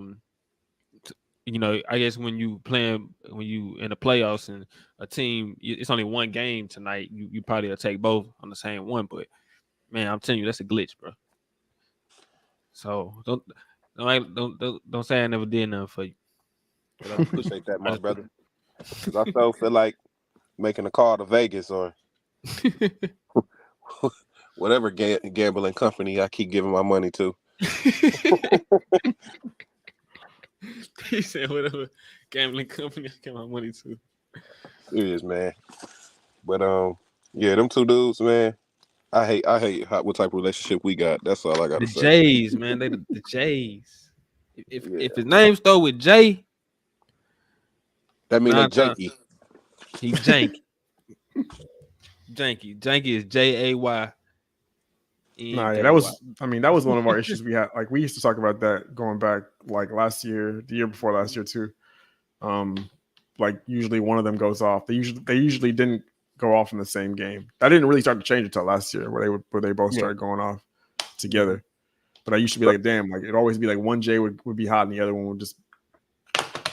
guess when you in the playoffs and a team, it's only one game tonight. You probably will take both on the same one, but man, I'm telling you, that's a glitch, bro. So don't say I never did nothing for you. But I appreciate that, my brother. Because I still feel like making a call to Vegas or whatever gambling company I keep giving my money to. He said whatever gambling company I give my money to. Serious, man. But yeah, them two dudes, man. I hate what type of relationship we got. That's all I gotta say. Jays, man. They the Jays. If his name start with J, that means they janky. He's janky. Janky is Jay. Nah, yeah, that was one of our issues we had. Like we used to talk about that going back like last year, the year before last year too. Like usually one of them goes off. They usually didn't go off in the same game. That didn't really start to change until last year where they both started going off together. But I used to be like, damn, like it'd always be like one J would be hot and the other one would just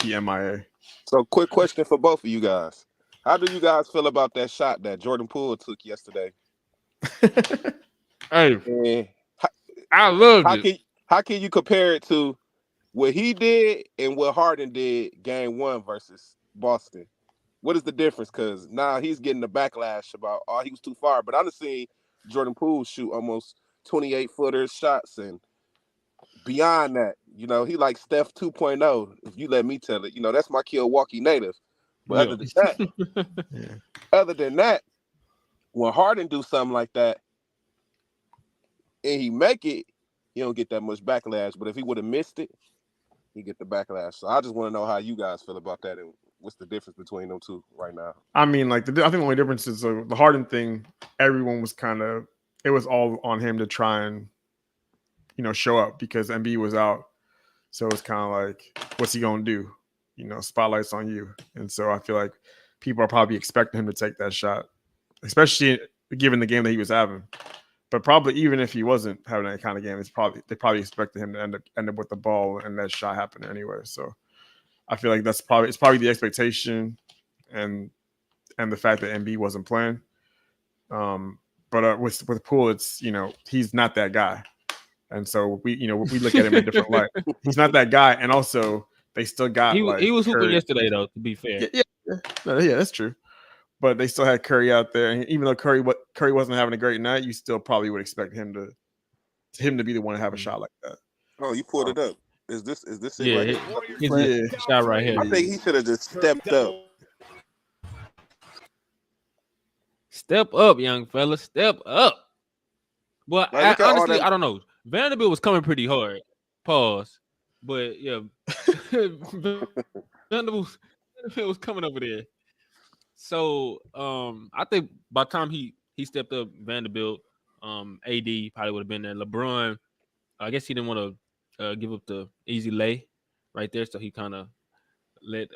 be MIA. So quick question for both of you guys. How do you guys feel about that shot that Jordan Poole took yesterday? Hey, I loved it. How can you compare it to what he did and what Harden did game one versus Boston? What is the difference? Because now he's getting the backlash about, he was too far. But I've seen Jordan Poole shoot almost 28-footer shots and beyond that. You know, he like Steph 2.0, if you let me tell it. You know, that's my Milwaukee native. But other than that, when Harden do something like that and he make it, he don't get that much backlash. But if he would have missed it, he get the backlash. So I just want to know how you guys feel about that and what's the difference between them two right now. I mean, like I think the only difference is the Harden thing. Everyone was it was all on him to try and show up because Embiid was out. So it's kind of like, what's he gonna do? Spotlight's on you. And so I feel like people are probably expecting him to take that shot, especially given the game that he was having. But probably even if he wasn't having that kind of game, they probably expected him to end up with the ball and that shot happened anyway. So I feel like it's probably the expectation and the fact that Embiid wasn't playing. But with Poole, it's he's not that guy, and so we look at him in a different light. He's not that guy, and also they still got he was hooping yesterday though. To be fair, yeah, that's true. But they still had Curry out there, and even though Curry wasn't having a great night, you still probably would expect him to be the one to have a shot like that. Oh, you pulled it up. Is this it? Yeah, right shot right here. I think he should have just stepped up. Step up, young fella. Step up. Well, honestly, I don't know. Vanderbilt was coming pretty hard. Pause. But yeah, Vanderbilt was coming over there. So I think by the time he stepped up, Vanderbilt, AD probably would have been there. LeBron, I guess he didn't want to give up the easy lay right there, so he kind of let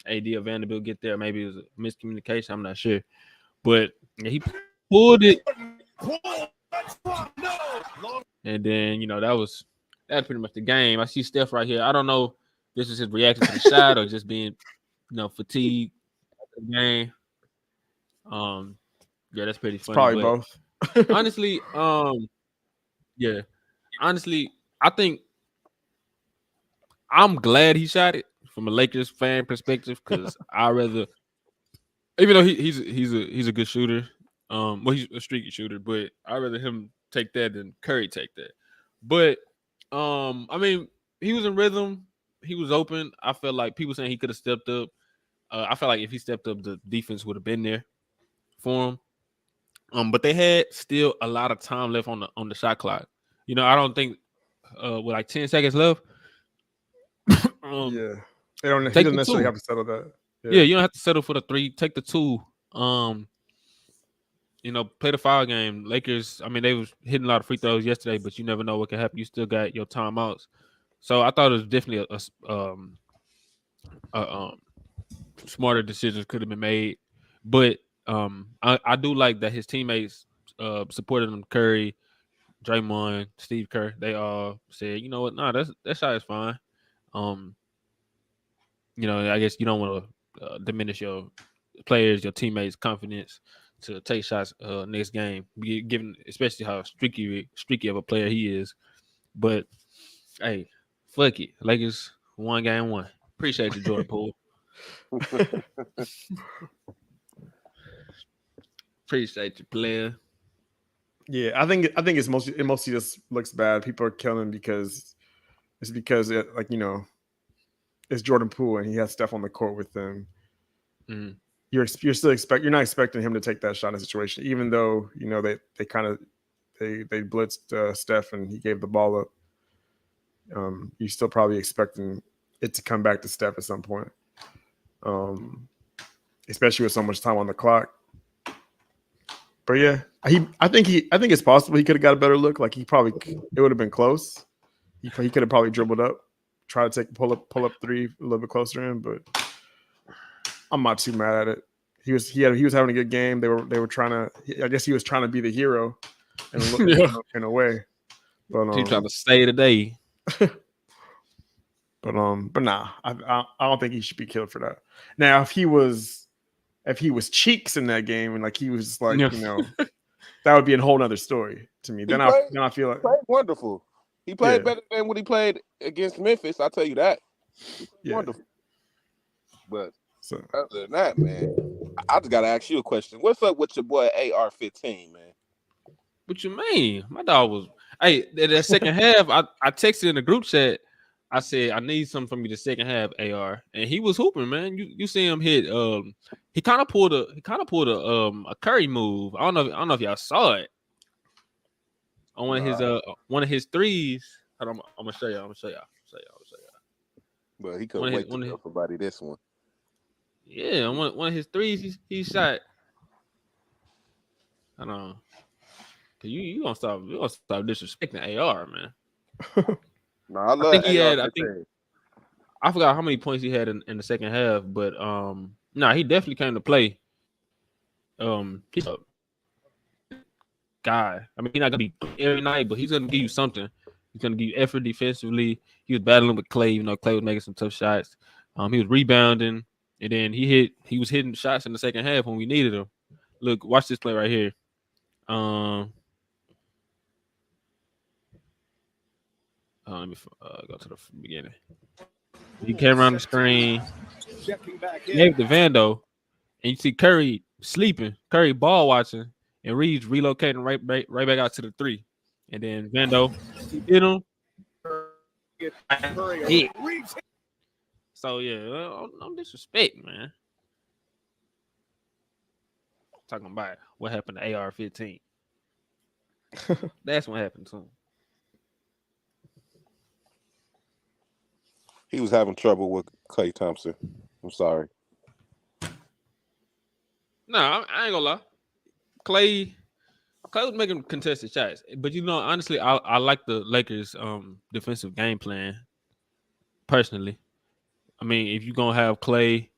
AD or Vanderbilt get there. Maybe it was a miscommunication. I'm not sure, but yeah, he pulled it, and then that was pretty much the game. I see Steph right here. I don't know if this is his reaction to the shot or just being fatigued. Game. Yeah, that's pretty funny. It's probably both. Honestly, I think I'm glad he shot it from a Lakers fan perspective because I rather, even though he's a good shooter, Well, he's a streaky shooter, but I'd rather him take that than Curry take that. But I mean, he was in rhythm. He was open. I felt like people saying he could have stepped up. I felt like if he stepped up, the defense would have been there for him. But they had still a lot of time left on the shot clock. You know, I don't think with like 10 seconds left. Yeah, they don't. He take doesn't the necessarily two. have to settle that. Yeah, you don't have to settle for the 3. Take the 2. You know, play the foul game. Lakers, I mean, they was hitting a lot of free throws yesterday, but you never know what can happen. You still got your timeouts. So I thought it was definitely a smarter decisions could have been made. But I do like that his teammates supported him. Curry, Draymond, Steve Kerr, they all said, you know what, nah, that shot is fine. You know, I guess you don't want to diminish your players, your teammates' confidence to take shots next game, given especially how streaky of a player he is. But hey, fuck it, Lakers won game 1. Appreciate you, Jordan Poole. Appreciate you, player. Yeah, I think it mostly just looks bad. People are killing because it, like, you know, it's Jordan Poole and he has Steph on the court with him. Mm-hmm. You're not expecting him to take that shot in a situation, even though, you know, they blitzed Steph and he gave the ball up. You're still probably expecting it to come back to Steph at some point, especially with so much time on the clock. But yeah, I think it's possible he could have got a better look. Like it would have been close. He could have probably dribbled up, try to pull up 3 a little bit closer in, but I'm not too mad at it. He was having a good game. They were trying to. I guess he was trying to be the hero in a way. But He trying to stay today. But nah, I don't think he should be killed for that. Now, if he was cheeks in that game and like he was like, you know, that would be a whole nother story to me. Then I feel like he played wonderful. He played better than when he played against Memphis. I'll tell you that. Wonderful. But other than that, man, I just gotta ask you a question. What's up with your boy AR-15, man? What you mean? My dog was. Hey, that second half, I texted in the group chat. I said I need something from you the second half, AR, and he was hooping, man. You see him hit. He kind of pulled a Curry move. I don't know if y'all saw it on one of his threes. I'm gonna show y'all. But he couldn't wait to tell somebody this one. Yeah, one of his threes, he shot. I don't know. You gonna stop disrespecting AR, man. No, I love AR-15. I forgot how many points he had in the second half, but he definitely came to play. He's a guy. I mean, he's not gonna be every night, but he's gonna give you something. He's gonna give you effort defensively. He was battling with Clay. You know, Clay was making some tough shots. He was rebounding, and then he was hitting shots in the second half when we needed him. Look, watch this play right here. Let me go to the beginning. He came around the screen, gave the Vando, and you see Curry sleeping, Curry ball watching, and Reeves relocating right back out to the 3. And then Vando hit him. So yeah, no disrespect, man. Talking about what happened to AR-15. That's what happened to him. He was having trouble with Klay Thompson. I'm sorry. No, I ain't gonna lie. Clay was making contested shots, but you know, honestly, I like the Lakers' defensive game plan. Personally, I mean, if you're gonna have Clay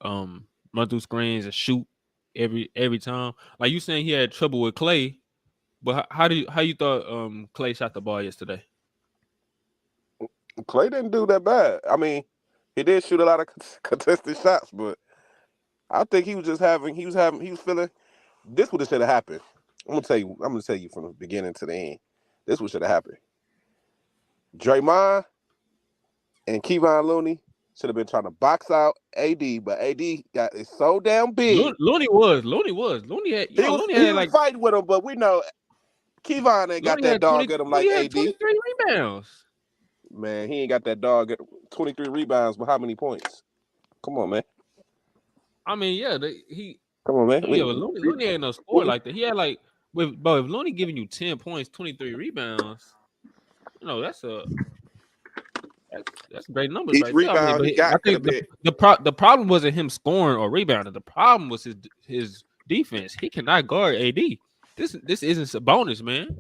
run through screens and shoot every time, like you saying he had trouble with Clay, but how you thought Clay shot the ball yesterday? Clay didn't do that bad. I mean, he did shoot a lot of contested shots, but I think he was feeling this would have should have happened. I'm gonna tell you from the beginning to the end. This should have happened. Draymond and Kevon Looney should have been trying to box out AD, but AD is so damn big. Looney was. Looney He had was like fighting with him, but we know Kevon ain't got Looney that had dog at him like Looney had AD. 23 rebounds. Man, he ain't got that dog at 23 rebounds, but how many points? Come on, man. I mean, yeah, Come on, man. yeah, but Looney ain't no score like that. He had like if Looney giving you 10 points, 23 rebounds, that's great numbers Each right there. I mean, rebound but he got I could have think been. the problem wasn't him scoring or rebounding. The problem was his defense. He cannot guard AD. This isn't a bonus, man.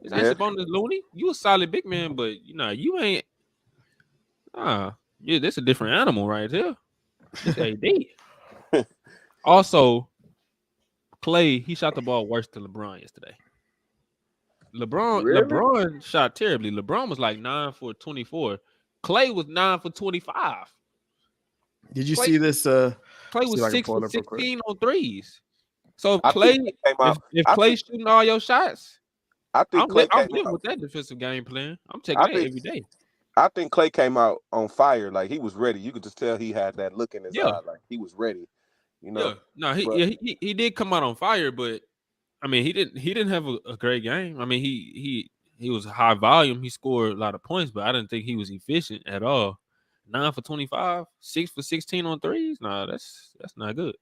This ain't a bonus, Looney. You a solid big man, but you ain't. Yeah, this a different animal right here. This AD. Also, Clay, he shot the ball worse than LeBron yesterday. LeBron shot terribly. LeBron was like 9 for 24. Clay was 9 for 25. Did you see this? Clay was 6 for 16 on threes. So if Clay's shooting all your shots, I'm living with that defensive game plan. I'm taking that every day. I think Clay came out on fire, like he was ready. You could just tell he had that look in his eye, like he was ready. Yeah, no, he did come out on fire, but I mean, he didn't have a great game. I mean, he was high volume. He scored a lot of points, but I didn't think he was efficient at all. 9 for 25, 6 for 16 on threes. Nah, that's not good.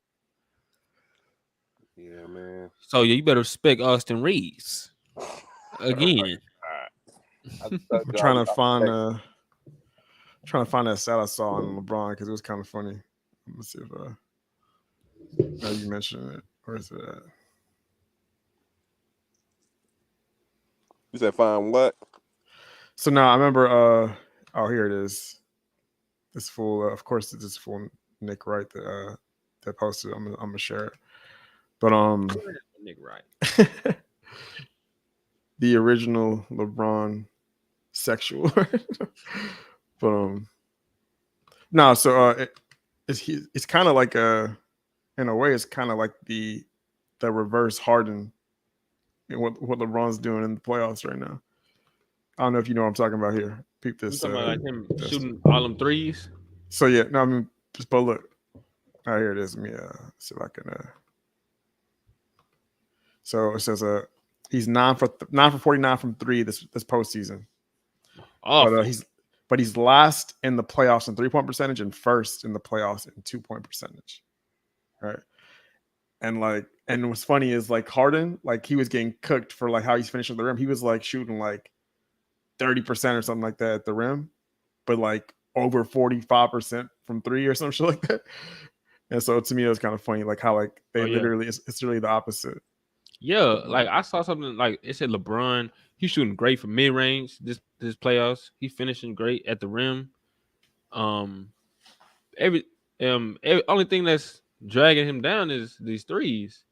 Yeah, man. So you better respect Austin Reeves again. I'm trying to find that stat I saw on LeBron because it was kind of funny. Let's see if now you mentioned it. Where is it at? You said find what? So now I remember. Oh, here it is. This fool. Of course, this fool Nick Wright that posted. I'm gonna share it. But Nick Wright, the original LeBron sexual. But no. So it's kind of like in a way, it's kind of like the reverse Harden. What LeBron's doing in the playoffs right now. I don't know if you know what I'm talking about here. Peep this. You talking about like him shooting all them threes? So yeah, no, I mean, but look. Oh, here it is. Let me see if I can. So it says he's 9 for 49 from 3 this postseason. But he's last in the playoffs in 3-point percentage and first in the playoffs in 2-point percentage. Right. And what's funny is like Harden, like he was getting cooked for like how he's finishing the rim. He was like shooting like 30% or something like that at the rim, but like over 45% from 3 or some shit like that. And so to me, it was kind of funny, like how like they literally it's really the opposite. Yeah, like I saw something like it said LeBron, he's shooting great from mid range this playoffs. He's finishing great at the rim. Every only thing that's dragging him down is these threes,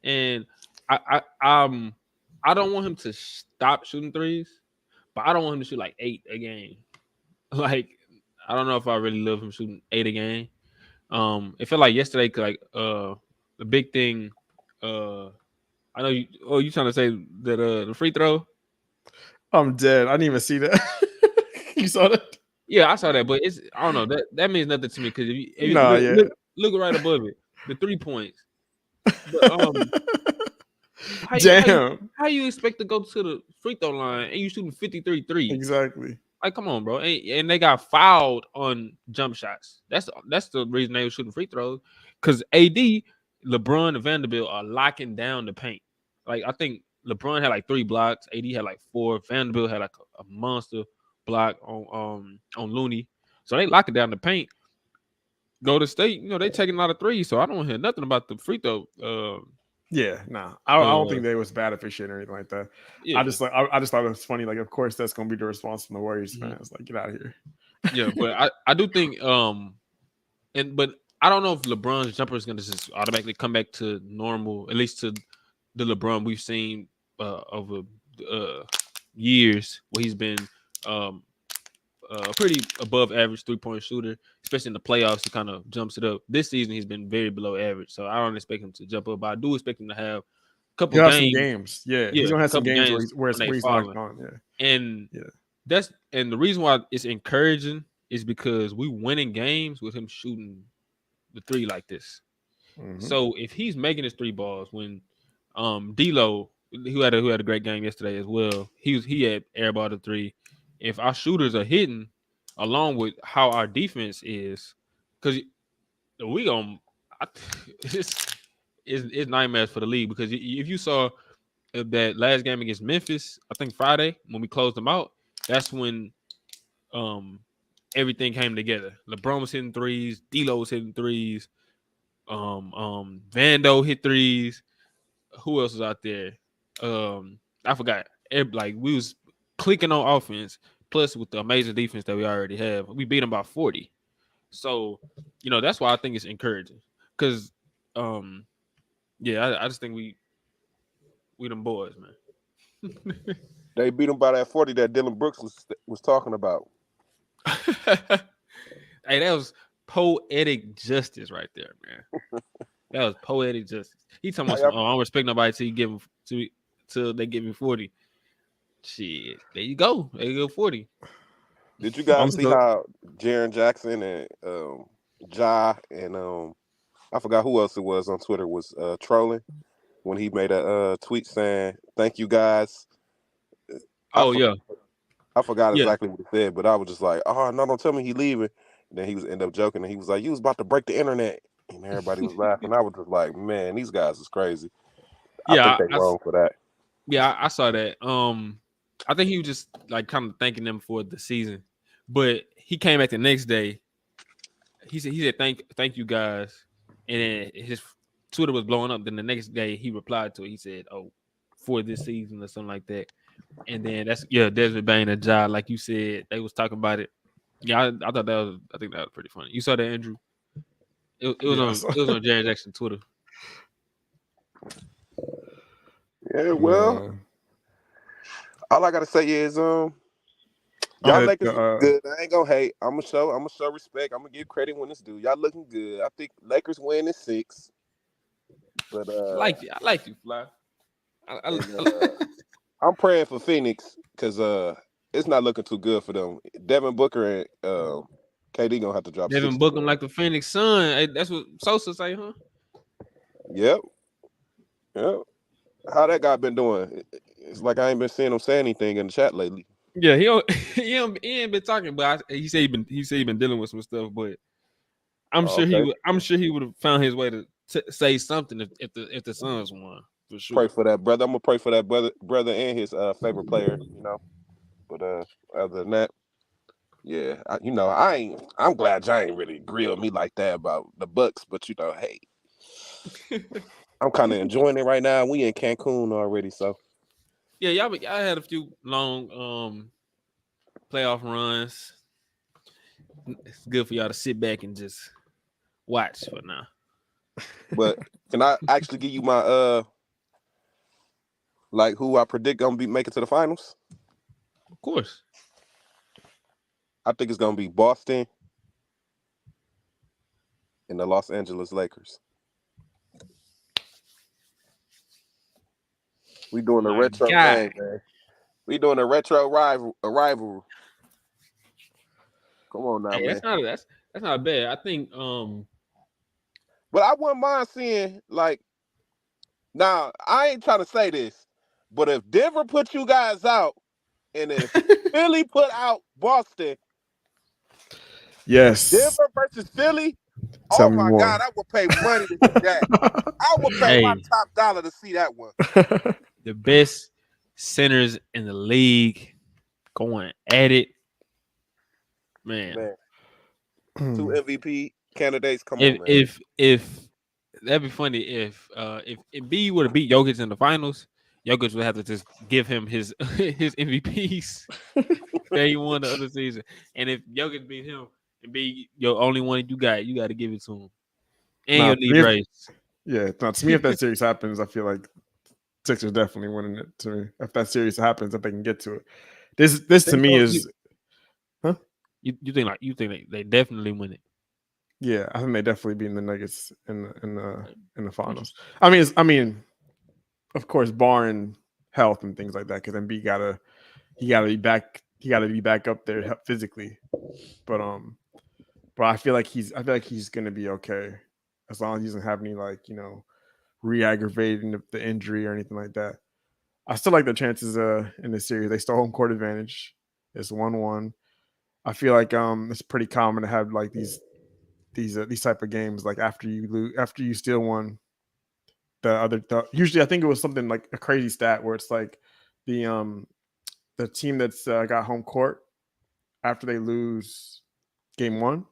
and I don't want him to stop shooting threes, but I don't want him to shoot like 8 a game. Like I don't know if I really love him shooting 8 a game. It felt like yesterday, like the big thing. I know you. Oh, you trying to say that the free throw? I'm dead. I didn't even see that. You saw that? Yeah, I saw that, but I don't know that means nothing to me because if you look right above it, the 3 points. But, how you expect to go to the free throw line and you shooting 53 threes? Exactly. Like, come on, bro. And they got fouled on jump shots. That's the reason they were shooting free throws. Because AD, LeBron, and Vanderbilt are locking down the paint. Like, I think LeBron had like 3 blocks. AD had like 4. Vanderbilt had like a monster block on Looney. So they locking down the paint. Go to State, they taking a lot of threes. So I don't hear nothing about the free throw. Yeah, no, I don't think they was bad officiating or anything like that. Yeah. I just thought it was funny. Like, of course, that's gonna be the response from the Warriors fans. Like, get out of here. Yeah, but I do think but I don't know if LeBron's jumper is gonna just automatically come back to normal, at least to the LeBron we've seen over years, where he's been pretty above average 3-point shooter, especially in the playoffs. He kind of jumps it up. This season, he's been very below average, so I don't expect him to jump up. But I do expect him to have a couple games. Yeah, he's gonna have some games where he's locked on. Yeah, and the reason why it's encouraging is because we winning games with him shooting the three like this. Mhm. So if he's making his three balls when D'Lo, who had a great game yesterday as well, he had airball the three. If our shooters are hitting along with how our defense is, because we it's nightmares for the league, because if you saw that last game against Memphis, I think Friday when we closed them out, that's when everything came together. LeBron was hitting threes, D'Lo was hitting threes, Vando hit threes. Who else was out there? I forgot. Like we was clicking on offense, plus with the amazing defense that we already have, we beat them by 40. So, that's why I think it's encouraging. Because, I just think we them boys, man. They beat them by that 40 that Dylan Brooks was talking about. Hey, that was poetic justice right there, man. That was poetic justice. He talking about, I don't respect nobody till they give me 40. Shit, there you go. There you go, 40. Did you guys see how Jaren Jackson and Ja and I forgot who else it was on Twitter was trolling when he made a tweet saying, "Thank you guys." I forgot exactly what he said, but I was just like, "Oh no, don't tell me he leaving." And then he was end up joking, and he was like, "You was about to break the internet," and everybody was laughing. I was just like, "Man, these guys is crazy." I think they're wrong for that. Yeah, I saw that. I think he was just like kind of thanking them for the season, but he came back the next day. He said thank you guys, and then his Twitter was blowing up. Then the next day he replied to it. He said, "Oh, for this season" or something like that. And then Desmond Bain and Ja, like you said, they was talking about it. Yeah, I thought I think that was pretty funny. You saw that, Andrew? It was on Jaren Jackson Twitter. Yeah, well, all I gotta say is y'all Lakers looking good. I ain't gonna hate. I'm gonna show respect. I'm gonna give credit when it's due. Y'all looking good. I think Lakers win in 6. But I like you, Fly. I'm praying for Phoenix because it's not looking too good for them. Devin Booker and KD gonna have to drop. Devin Booker like the Phoenix Sun. Hey, that's what Sosa say, huh? Yep. How that guy been doing? It's like I ain't been seeing him say anything in the chat lately. Yeah, he ain't been talking, but he said he been dealing with some stuff. But I'm sure he would have found his way to say something if the Suns won, for sure. Pray for that brother. I'm gonna pray for that brother and his favorite player. But other than that, yeah, I'm glad y'all ain't really grilled me like that about the Bucks. But hey, I'm kind of enjoying it right now. We in Cancun already, so yeah, y'all had a few long playoff runs. It's good for y'all to sit back and just watch for now. But can I actually give you my like who I predict gonna be making to the finals? Of course. I think it's gonna be Boston and the Los Angeles Lakers. We doing a retro game, man. We doing a retro rivalry. Come on now, man. That's not bad. I think but I wouldn't mind seeing like now I ain't trying to say this, but if Denver put you guys out and if Philly put out Boston, yes, Denver versus Philly. Oh my God, I would pay money to see that. I would pay my top dollar to see that one. The best centers in the league going at it. Man. 2 MVP candidates. Come on, man. If that'd be funny if Embiid would have beat Jokic in the finals, Jokic would have to just give him his MVPs that he won the other season. And if Jokic beat him and be your only one you got to give it to him. And you'll need race. Yeah, to me, if that series happens, I feel like Sixers definitely winning it. To me, if that series happens, if they can get to it, this to me is, huh? You think they definitely win it? Yeah, I think they definitely beat the Nuggets in the finals. I mean, of course, barring health and things like that, because Embiid gotta be back up there physically. But but I feel like he's gonna be okay as long as he doesn't have any like re-aggravating the injury or anything like that. I still like the chances in this series. They still home court advantage. It's 1-1. I feel like it's pretty common to have like these type of games like after you steal one, usually I think it was something like a crazy stat where it's like the the team that's got home court after they lose game one.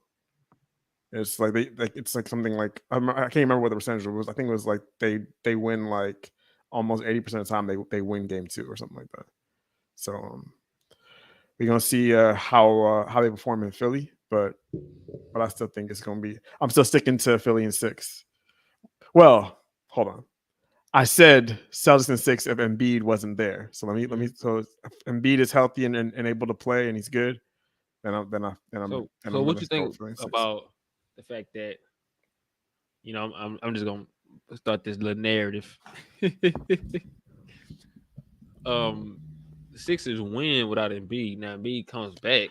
It's like it's like something like I can't remember what the percentage was. I think it was like they win like almost 80% of the time they win game two or something like that. So we're gonna see how they perform in Philly, but I still think it's gonna be. I'm still sticking to Philly in 6. Well, hold on. I said Celtics in 6 if Embiid wasn't there. So let me. So if Embiid is healthy and able to play and he's good, So I'm what gonna you go think Philly in 6. about the fact that I'm just gonna start this little narrative. um, the Sixers win without Embiid. Now Embiid comes back.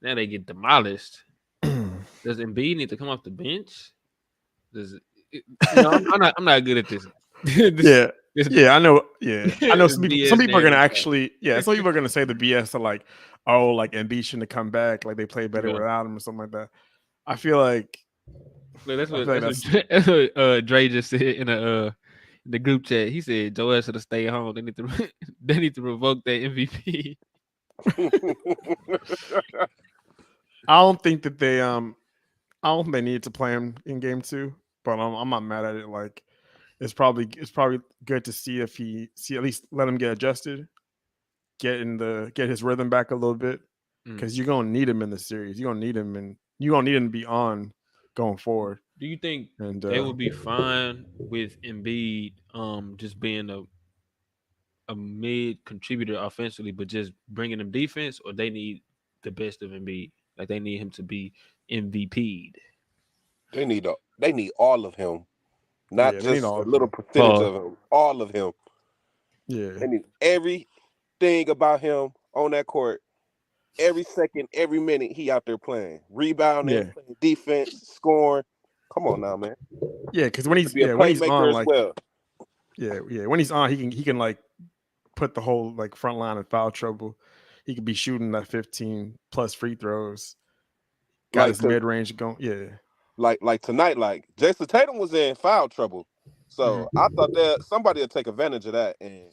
Now they get demolished. Does Embiid need to come off the bench? Does I'm not good at this. Yeah. This Yeah, I know. Yeah, I know. Some BS people are gonna narrative. actually. Yeah, some people are gonna say the BS to like, oh, like Embiid shouldn't have come back. Like they played better Yeah. without him or something like that. I feel like Look, I feel like that's that's what Dre just said in the group chat. He said Joel should have stayed home. They need to they need to revoke that MVP. I don't think that I don't think they need to play him in game two, but I'm not mad at it. Like it's probably good to see if at least let him get adjusted, get his rhythm back a little bit, Mm. because you're gonna need him in the series. You're gonna need him to be on going forward. Do you think And they would be fine with Embiid just being a mid contributor offensively, but just bringing them defense, or they need the best of Embiid? Like they need him to be MVP'd. They need all of him, not yeah, they need just all a of little them. percentage of him. All of him. Yeah, They need everything about him on that court. Every second, every minute, he out there playing, rebounding, yeah, playing defense, scoring. Come on now, man. yeah. Because To be a when he's playmaker on, as like well. when he's on, he can like put the whole like front line in foul trouble. He could be shooting that 15 plus free throws. Got Like his mid range going. Yeah, like tonight, like Jason Tatum was in foul trouble. mhm. So I thought that somebody would take advantage of that and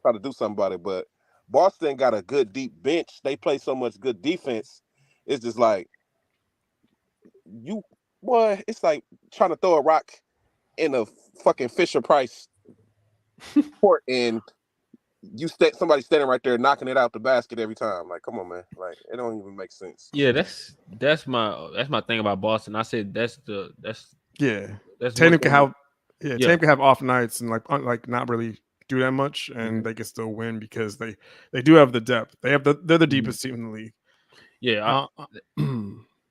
try to do something about it. But Boston got a good deep bench. They play so much good defense. It's just like you boy, it's like trying to throw a rock in a fucking Fisher Price court and somebody standing right there knocking it out the basket every time. Like, come on, man. Like, it don't even make sense. Yeah, that's my thing about Boston. I said Yeah. that's one Tatum can thing. have Yeah, Tatum can have off nights and like not really do that much, and mhm, they can still win because they do have the depth. They're the mhm. deepest team in the league. Yeah. Uh,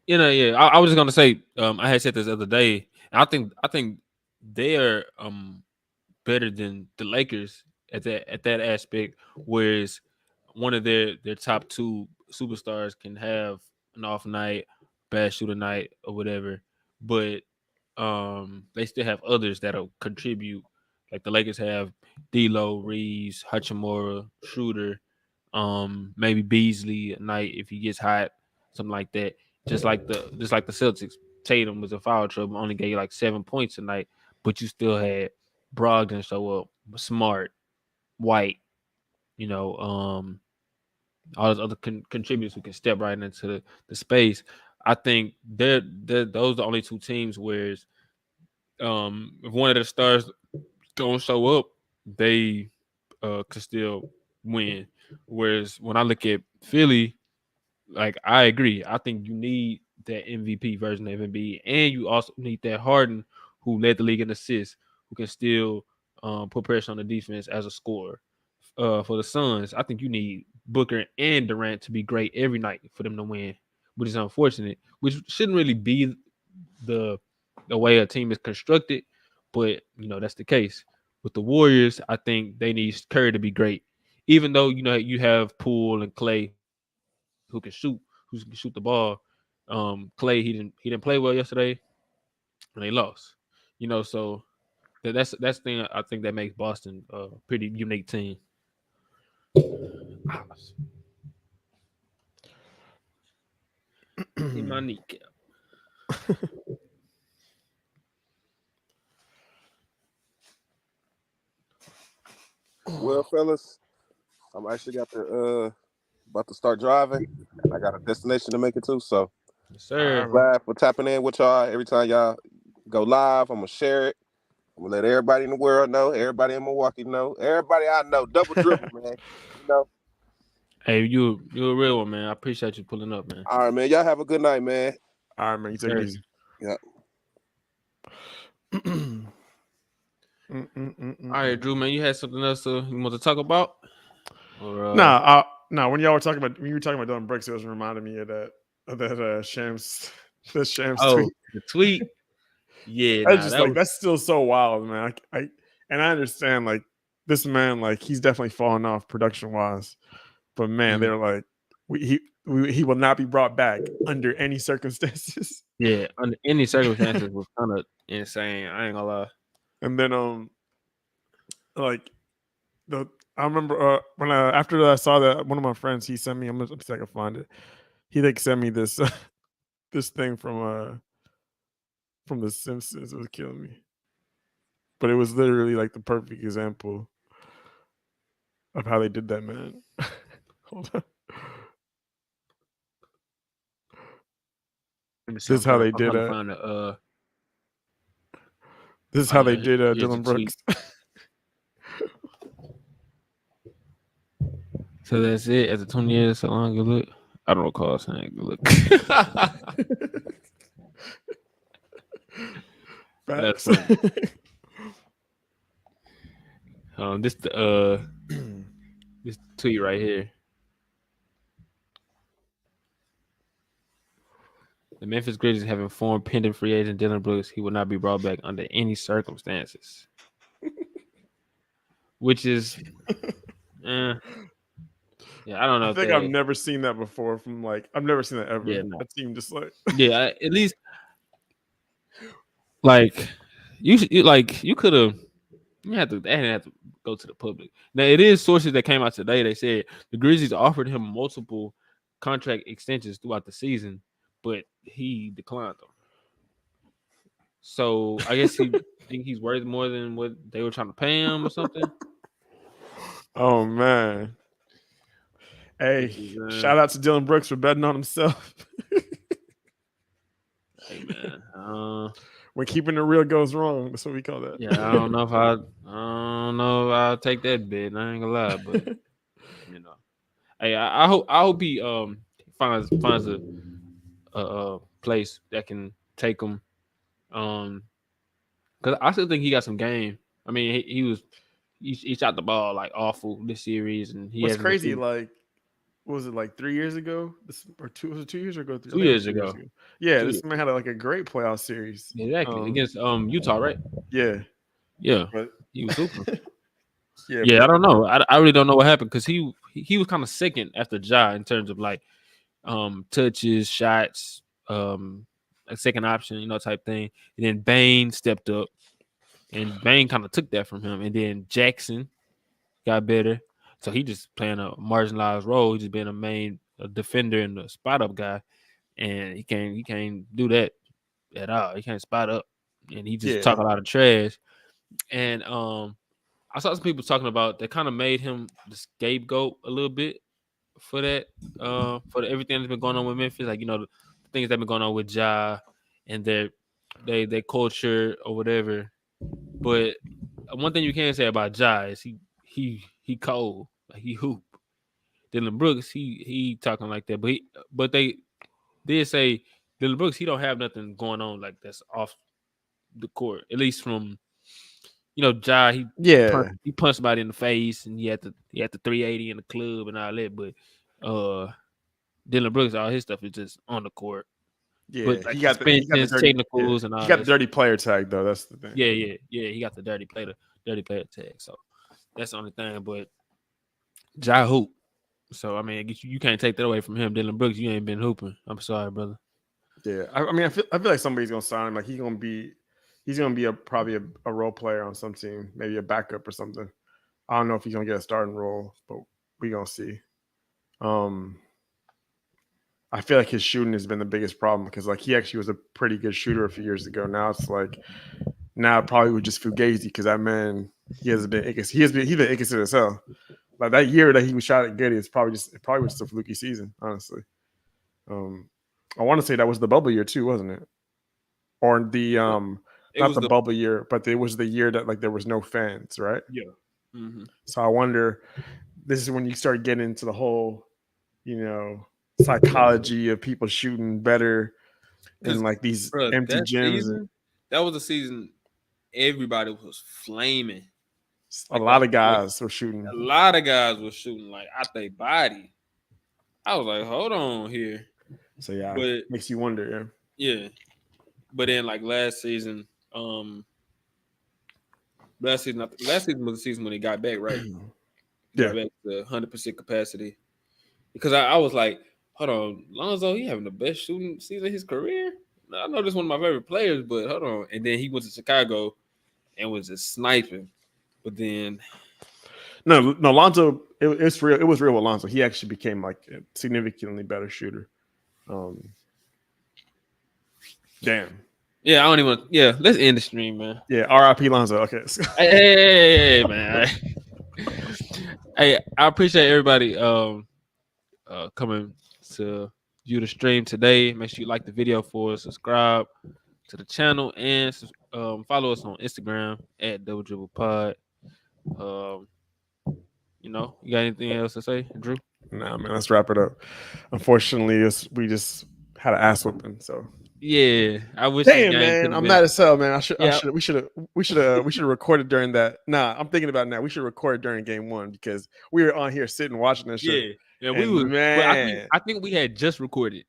Yeah. I was just gonna say, I had said this the other day. And I think they are better than the Lakers at that aspect. Whereas one of their top two superstars can have an off night, bad shooter night, or whatever, but they still have others that'll contribute. Like the Lakers have D'Lo, Reeves, Hachimura, Schroeder, maybe Beasley at night if he gets hot, something like that. Just like the Celtics, Tatum was in foul trouble, only gave you like 7 points tonight, but you still had Brogdon show up, Smart, White, you know, all those other contributors who can step right into the space. I think those are the only two teams where if one of the stars don't show up, they could still win. Whereas when I look at Philly, like I agree. I think you need that MVP version of Embiid, and you also need that Harden who led the league in assists, who can still put pressure on the defense as a scorer. For the Suns, I think you need Booker and Durant to be great every night for them to win, which is unfortunate. Which shouldn't really be the the way a team is constructed, but that's the case. With the Warriors, I think they need Curry to be great, even though you have Poole and Clay who can shoot, who can score. who can shoot the ball. Clay, he didn't play well yesterday, and they lost. So that's the thing I think that makes Boston a pretty unique team. In my kneecap. Well, fellas, I'm actually about to start driving, and I got a destination to make it to. So, Yes, sir. glad for tapping in with y'all. Every time y'all go live, I'm gonna share it. I'm gonna let everybody in the world know, everybody in Milwaukee know, everybody I know. Double dribble, man. Hey, you're a real one, man. I appreciate you pulling up, man. All right, man. Y'all have a good night, man. All right, man. You take it easy. Yeah. All right, Drew, man. You had something else you want to talk about? Or, Nah. When you were talking about Dylan Brooks, it was reminding me of that Shams tweet. The tweet. Yeah, that's still so wild, man. I understand like this man, like he's definitely fallen off production wise, but man, they're like he will not be brought back under any circumstances. Yeah, under any circumstances was kind of insane. I ain't gonna lie. And then I remember when after I saw that, one of my friends, he sent me. I'm gonna see if I can find it. He sent me this this thing from The Simpsons. It was killing me, but it was literally like the perfect example of how they did that, man. Hold on. This is how they did it. This is how they did Dylan Brooks. So that's it. After 20 years, so long. Good look. I don't recall saying good look. That's funny. This tweet right here. The Memphis Grizzlies have informed pending free agent Dylan Brooks he will not be brought back under any circumstances. Which is, yeah, I don't know. I think I've never seen that before. I've never seen that ever. Yeah, no. That seemed just like at least like you could have. They didn't have to go to the public. Now it is sources that came out today. They said the Grizzlies offered him multiple contract extensions throughout the season, but he declined them. So I guess he think he's worth more than what they were trying to pay him or something. Oh man. Hey, shout out to Dylan Brooks for betting on himself. Hey man. When keeping it real goes wrong, that's what we call that. Yeah, I don't know if I'll take that bet. I ain't gonna lie, but hey, I hope he finds a place that can take him. Because I still think he got some game. I mean, he shot the ball like awful this series, and what's crazy, like, what was it, like 3 years ago? Was it 2 years ago? 2 years ago. Yeah, this man had like a great playoff series. Exactly. Against Utah, right? Yeah. But he was super. Yeah, I don't know. I really don't know what happened because he was kind of second after Ja in terms of like touches, shots, a second option, type thing. And then Bane stepped up, and Bane kind of took that from him. And then Jackson got better. So he just playing a marginalized role. He just being a main defender and a spot up guy, and he can't do that at all. He can't spot up, and he just talk a lot of trash. And I saw some people talking about that kind of made him the scapegoat a little bit for that, for everything that's been going on with Memphis, like the things that have been going on with Ja and their culture or whatever. But one thing you can say about Ja is he cold, like he hoop. Dylan Brooks, he talking like that, but they did say Dylan Brooks, he don't have nothing going on like that's off the court, at least from Ja. He punched somebody in the face, and he had the 380 in the club and all that. But Dylan Brooks, all his stuff is just on the court. Yeah, but like he got the technicals and all. He got the dirty player tag though. That's the thing. Yeah. He got the dirty player tag. So that's the only thing. But Ja hoop, So I mean, you can't take that away from him, Dylan Brooks. You ain't been hooping. I'm sorry, brother. Yeah, I mean, I feel like somebody's gonna sign him. Like he's gonna be probably a role player on some team, maybe a backup or something. I don't know if he's gonna get a starting role, but we gonna see. I feel like his shooting has been the biggest problem because like he actually was a pretty good shooter a few years ago. Now it's like it probably was just Fugazi because that man he's been inconsistent as hell. Like that year that he was shot at good, it probably was just a fluky season, honestly. I want to say that was the bubble year too, wasn't it? Or the not the bubble year, but it was the year that like there was no fans, right? Yeah. Mm-hmm. So I wonder, this is when you start getting into the whole, psychology of people shooting better in like these empty gyms. That was a season everybody was flaming. A lot of guys were shooting. A lot of guys were shooting like out their body. I was like, hold on here. So yeah, it makes you wonder. Yeah. But then like last season was the season when he got back, right? Got back to 100% capacity. Because I was like, hold on, Lonzo, he having the best shooting season of his career. I know this is one of my favorite players, but hold on. And then he went to Chicago and was just sniping. But then no, Lonzo, it's real. It was real with Lonzo. He actually became like a significantly better shooter. Damn. Yeah, I don't even. Yeah, let's end the stream, man. Yeah, R.I.P. Lonzo. Okay. Hey, man. Hey, I appreciate everybody coming to view the stream today. Make sure you like the video for us, subscribe to the channel, and follow us on Instagram at Double Dribble Pod. You got anything else to say, Drew? Nah, man. Let's wrap it up. Unfortunately, we just had an ass whooping. So yeah, I wish. Damn, man, I'm mad as hell, man. We should have recorded during that. Nah, I'm thinking about it now. We should record during game one because we were on here sitting watching this shit. Yeah, we was. Man, I think we had just recorded.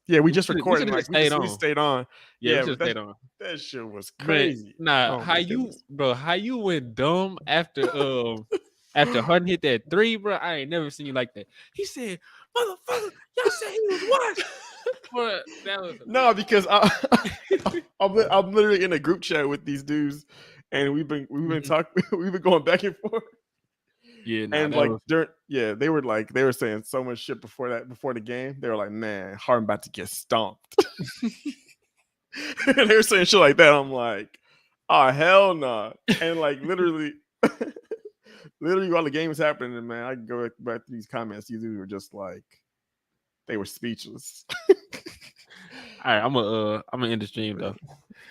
Yeah, we just recorded. We stayed on. Yeah, we stayed on. That shit was crazy. Man, how you went dumb after after Harden hit that 3, bro? I ain't never seen you like that. He said, "Motherfucker, y'all said he was washed." But that was no, because I'm literally in a group chat with these dudes, and we've been talking, we've been going back and forth. Yeah, and like they were saying so much shit before the game. They were like, "Man, Harden about to get stomped." And they were saying shit like that. I'm like, "Oh hell no!" Nah. And like literally while the game was happening, man, I go back to these comments. These dudes were just like, they were speechless. All right, I'm gonna end the stream though.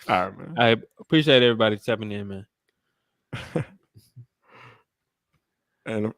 All right, man. I appreciate everybody tapping in, man. And